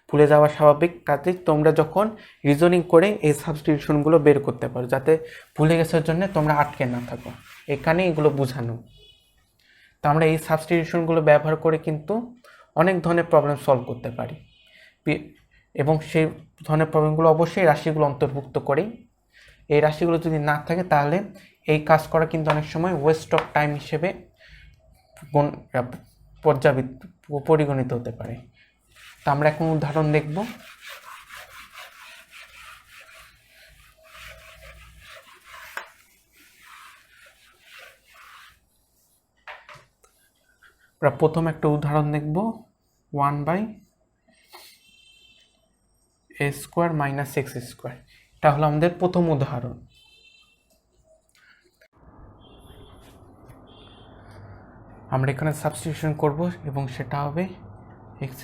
ভুলে যাওয়া স্বাভাবিক। কাজে তোমরা যখন রিজনিং করে এই সাবস্টিটিউশনগুলো বের করতে পারো, যাতে ভুলে গেছার জন্য তোমরা আটকে না থাকো। এখানে এগুলো বোঝানো। তো আমরা এই সাবস্টিটিউশনগুলো ব্যবহার করে কিন্তু অনেক ধরনের প্রবলেম সলভ করতে পারি। এবং সেই ধরনের প্রবলেমগুলো অবশ্যই রাশিগুলো অন্তর্ভুক্ত করেই। এই রাশিগুলো যদি না থাকে তাহলে এই কাজ করা কিন্তু অনেক সময় ওয়েস্ট অফ টাইম হিসেবে পরিগণিত হতে পারে। তো আমরা এখন উদাহরণ দেখব। আমরা প্রথম একটা উদাহরণ দেখব 1/a² - x²। এটা হলো আমাদের প্রথম উদাহরণ। আমরা এখানে সাবস্টিটিউশন করব এবং সেটা হবে x =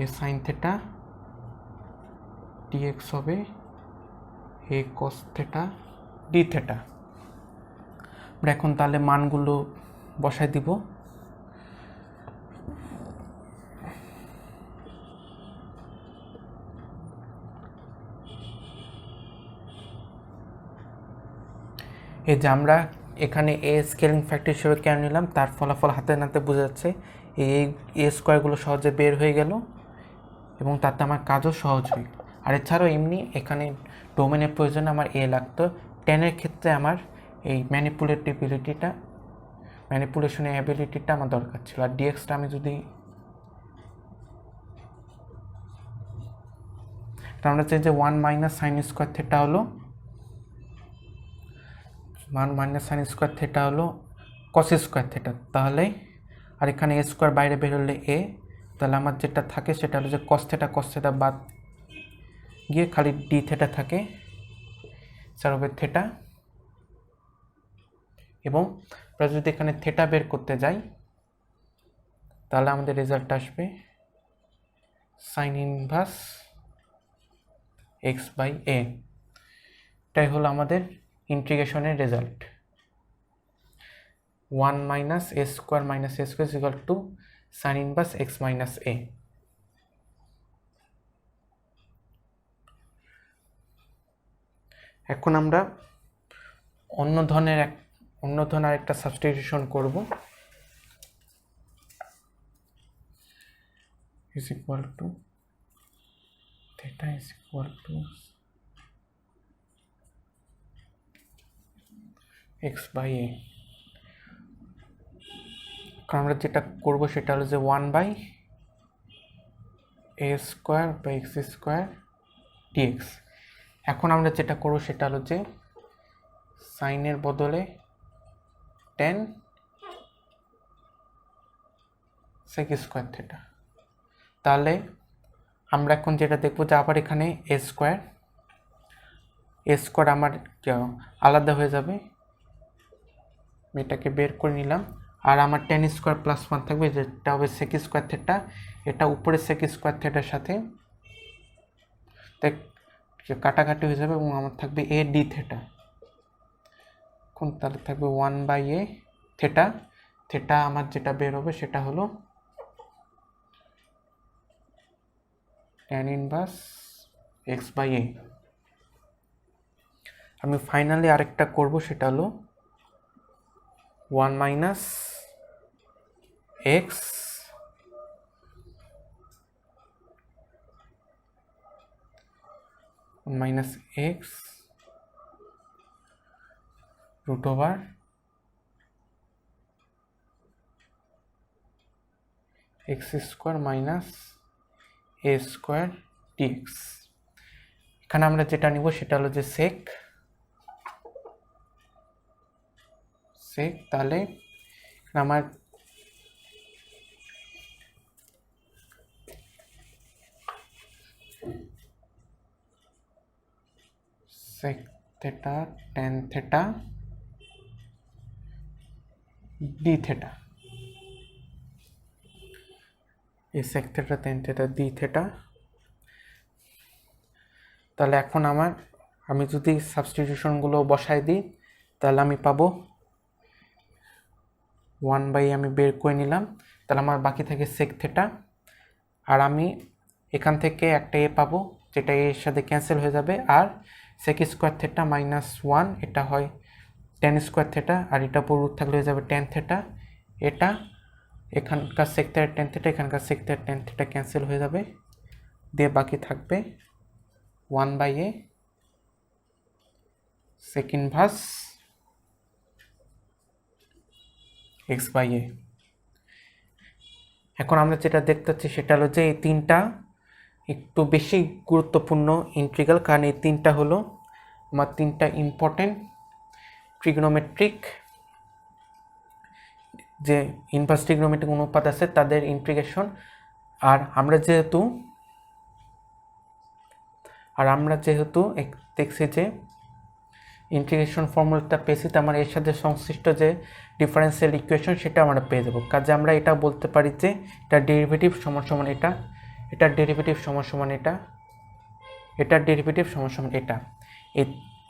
a sin θ, dx হবে a cos θ dθ। আমরা এখন তাহলে মানগুলো বসাই দিব। এই যে আমরা এখানে এ স্কেলিং ফ্যাক্টর হিসেবে কেন নিলাম তার ফলাফল হাতে নাতে বোঝা যাচ্ছে। এই এ স্কোয়ারগুলো সহজে বের হয়ে গেল এবং তাতে আমার কাজও সহজ হয়ে গেল। আর এছাড়াও এমনি এখানে ডোমেনের প্রয়োজনে আমার এ লাগতো। টেনের ক্ষেত্রে আমার এই ম্যানিপুলেশনের অ্যাবিলিটিটা আমার দরকার ছিল। আর ডিএক্সটা আমি যদি আমরা চাই যে 1 - sin² θ হলো 1 - sin² θ হলো cos² θ। তাহলে আর এখানে a² বাইরে বের হলে a, তাহলে আমার যেটা থাকে সেটা হলো যে cos θ বাদ গিয়ে খালি dθ থাকে, স্যার হবে θ। এবং আমরা যদি এখানে θ বের করতে যাই তাহলে আমাদের রেজাল্ট আসবে sin ইনভার্স x/a। এটাই হলো আমাদের ইন্টিগ্রেশনের result. 1 - a² - a² = sin inverse x - a। এখন আমরা অন্য ধরনের একটা সাবস্টিটিউশন করব। is equal to theta is equal to x/a। কারণ আমরা যেটা করব সেটা হলো যে 1/a² / x² dx। এখন আমরা যেটা করব সেটা হলো যে সাইনের বদলে tan sec² θ। তাহলে আমরা এখন যেটা দেখব যে আবার এখানে a² আমার আলাদা হয়ে যাবে, এটাকে বের করে নিলাম। আর আমার tan² + 1 থাকবে, যেটা হবে sec² θ। এটা উপরে sec² θ সাথে কাটাকাটি হয়ে যাবে এবং আমার থাকবে a dθ। এখন তাহলে থাকবে 1/a θ। আমার যেটা বের হবে সেটা হলো tan ইনভার্স x/a। আমি ফাইনালি আরেকটা করব সেটা হলো 1 - x √x² a² dx। এখানে আমরা যেটা নিব সেটা হলো যে sec। তাহলে আমার sec θ tan θ dθ। এই sec θ tan θ dθ। তাহলে এখন আমি যদি সাবস্টিটিউশনগুলো বসাই দিই তাহলে আমি পাবো 1/a আমি বের করে নিলাম, তাহলে আমার বাকি থাকে sec θ। আর আমি এখান থেকে একটা a পাবো যেটা এর সাথে ক্যান্সেল হয়ে যাবে। আর sec² θ - 1 এটা হয় tan² θ, আর এটা পুরো রুট থাকলে হয়ে যাবে tan θ। এটা এখানকার সেক্টর টেন থিটা এখানকার সেক্টর টেন থিটা ক্যান্সেল হয়ে যাবে, দিয়ে বাকি থাকবে 1/a sec ইনভার্স x/a। এখন আমরা যেটা দেখতে পাচ্ছি সেটা হলো যে এই তিনটা একটু বেশি গুরুত্বপূর্ণ ইন্টিগ্রাল, কারণ এই তিনটা হলো আমার তিনটা ইম্পর্টেন্ট ট্রিগনোমেট্রিক যে ইনভার্স ট্রিগনোমেট্রিক অনুপাত আছে তাদের ইন্টিগ্রেশন। আর আমরা যেহেতু দেখছি যে ইন্টিগ্রেশন ফর্মুলাটা পেয়েছি, তো আমরা এর সাথে সংশ্লিষ্ট যে ডিফারেন্সিয়াল ইকুয়েশন সেটা আমরা পেয়ে যাবো। কাজে আমরা এটা বলতে পারি যে এটা ডেরিভেটিভ সমান সমান এটা, এটার ডেরিভেটিভ সমান সমান এটা, এটার ডেরিভেটিভ সমান সমান এটা।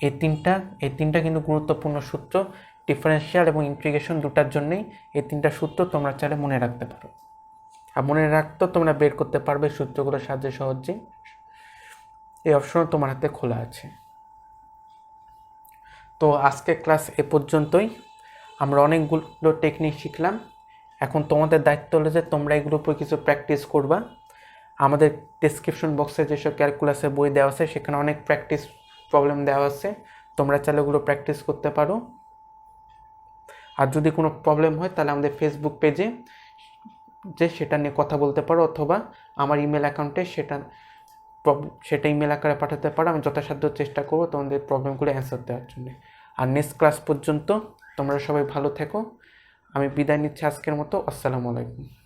এই তিনটা কিন্তু গুরুত্বপূর্ণ সূত্র ডিফারেন্সিয়াল এবং ইন্টিগ্রেশন দুটার জন্যই। এই তিনটা সূত্র তোমরা চাইলে মনে রাখতে পারো, আর মনে রাখতেও তোমরা বের করতে পারবে সূত্রগুলোর সাহায্যে সহজেই। এই অপশনও তোমার হাতে খোলা আছে। তো আজকে ক্লাস এ পর্যন্তই। আমরা অনেকগুলো টেকনিক শিখলাম। এখন তোমাদের দায়িত্ব হলো যে তোমরা এগুলোর উপর কিছু প্র্যাকটিস করবা। আমাদের ডেসক্রিপশন বক্সে যেসব ক্যালকুলাসের বই দেওয়া আছে সেখানে অনেক প্র্যাকটিস প্রবলেম দেওয়া আছে, তোমরা চাইলে ওগুলো প্র্যাকটিস করতে পারো। আর যদি কোনো প্রবলেম হয় তাহলে আমাদের ফেসবুক পেজে সেটা নিয়ে কথা বলতে পারো, অথবা আমার ইমেল অ্যাকাউন্টে সেটা ইমেল আকারে পাঠাতে পারো। আমি যথাসাধ্য চেষ্টা করবো তোমাদের প্রবলেমগুলো অ্যান্সার দেওয়ার জন্য। আর নেক্সট ক্লাস পর্যন্ত তোমরা সবাই ভালো থেকো। আমি বিদায় নিচ্ছি আজকের মতো। আসসালামু আলাইকুম।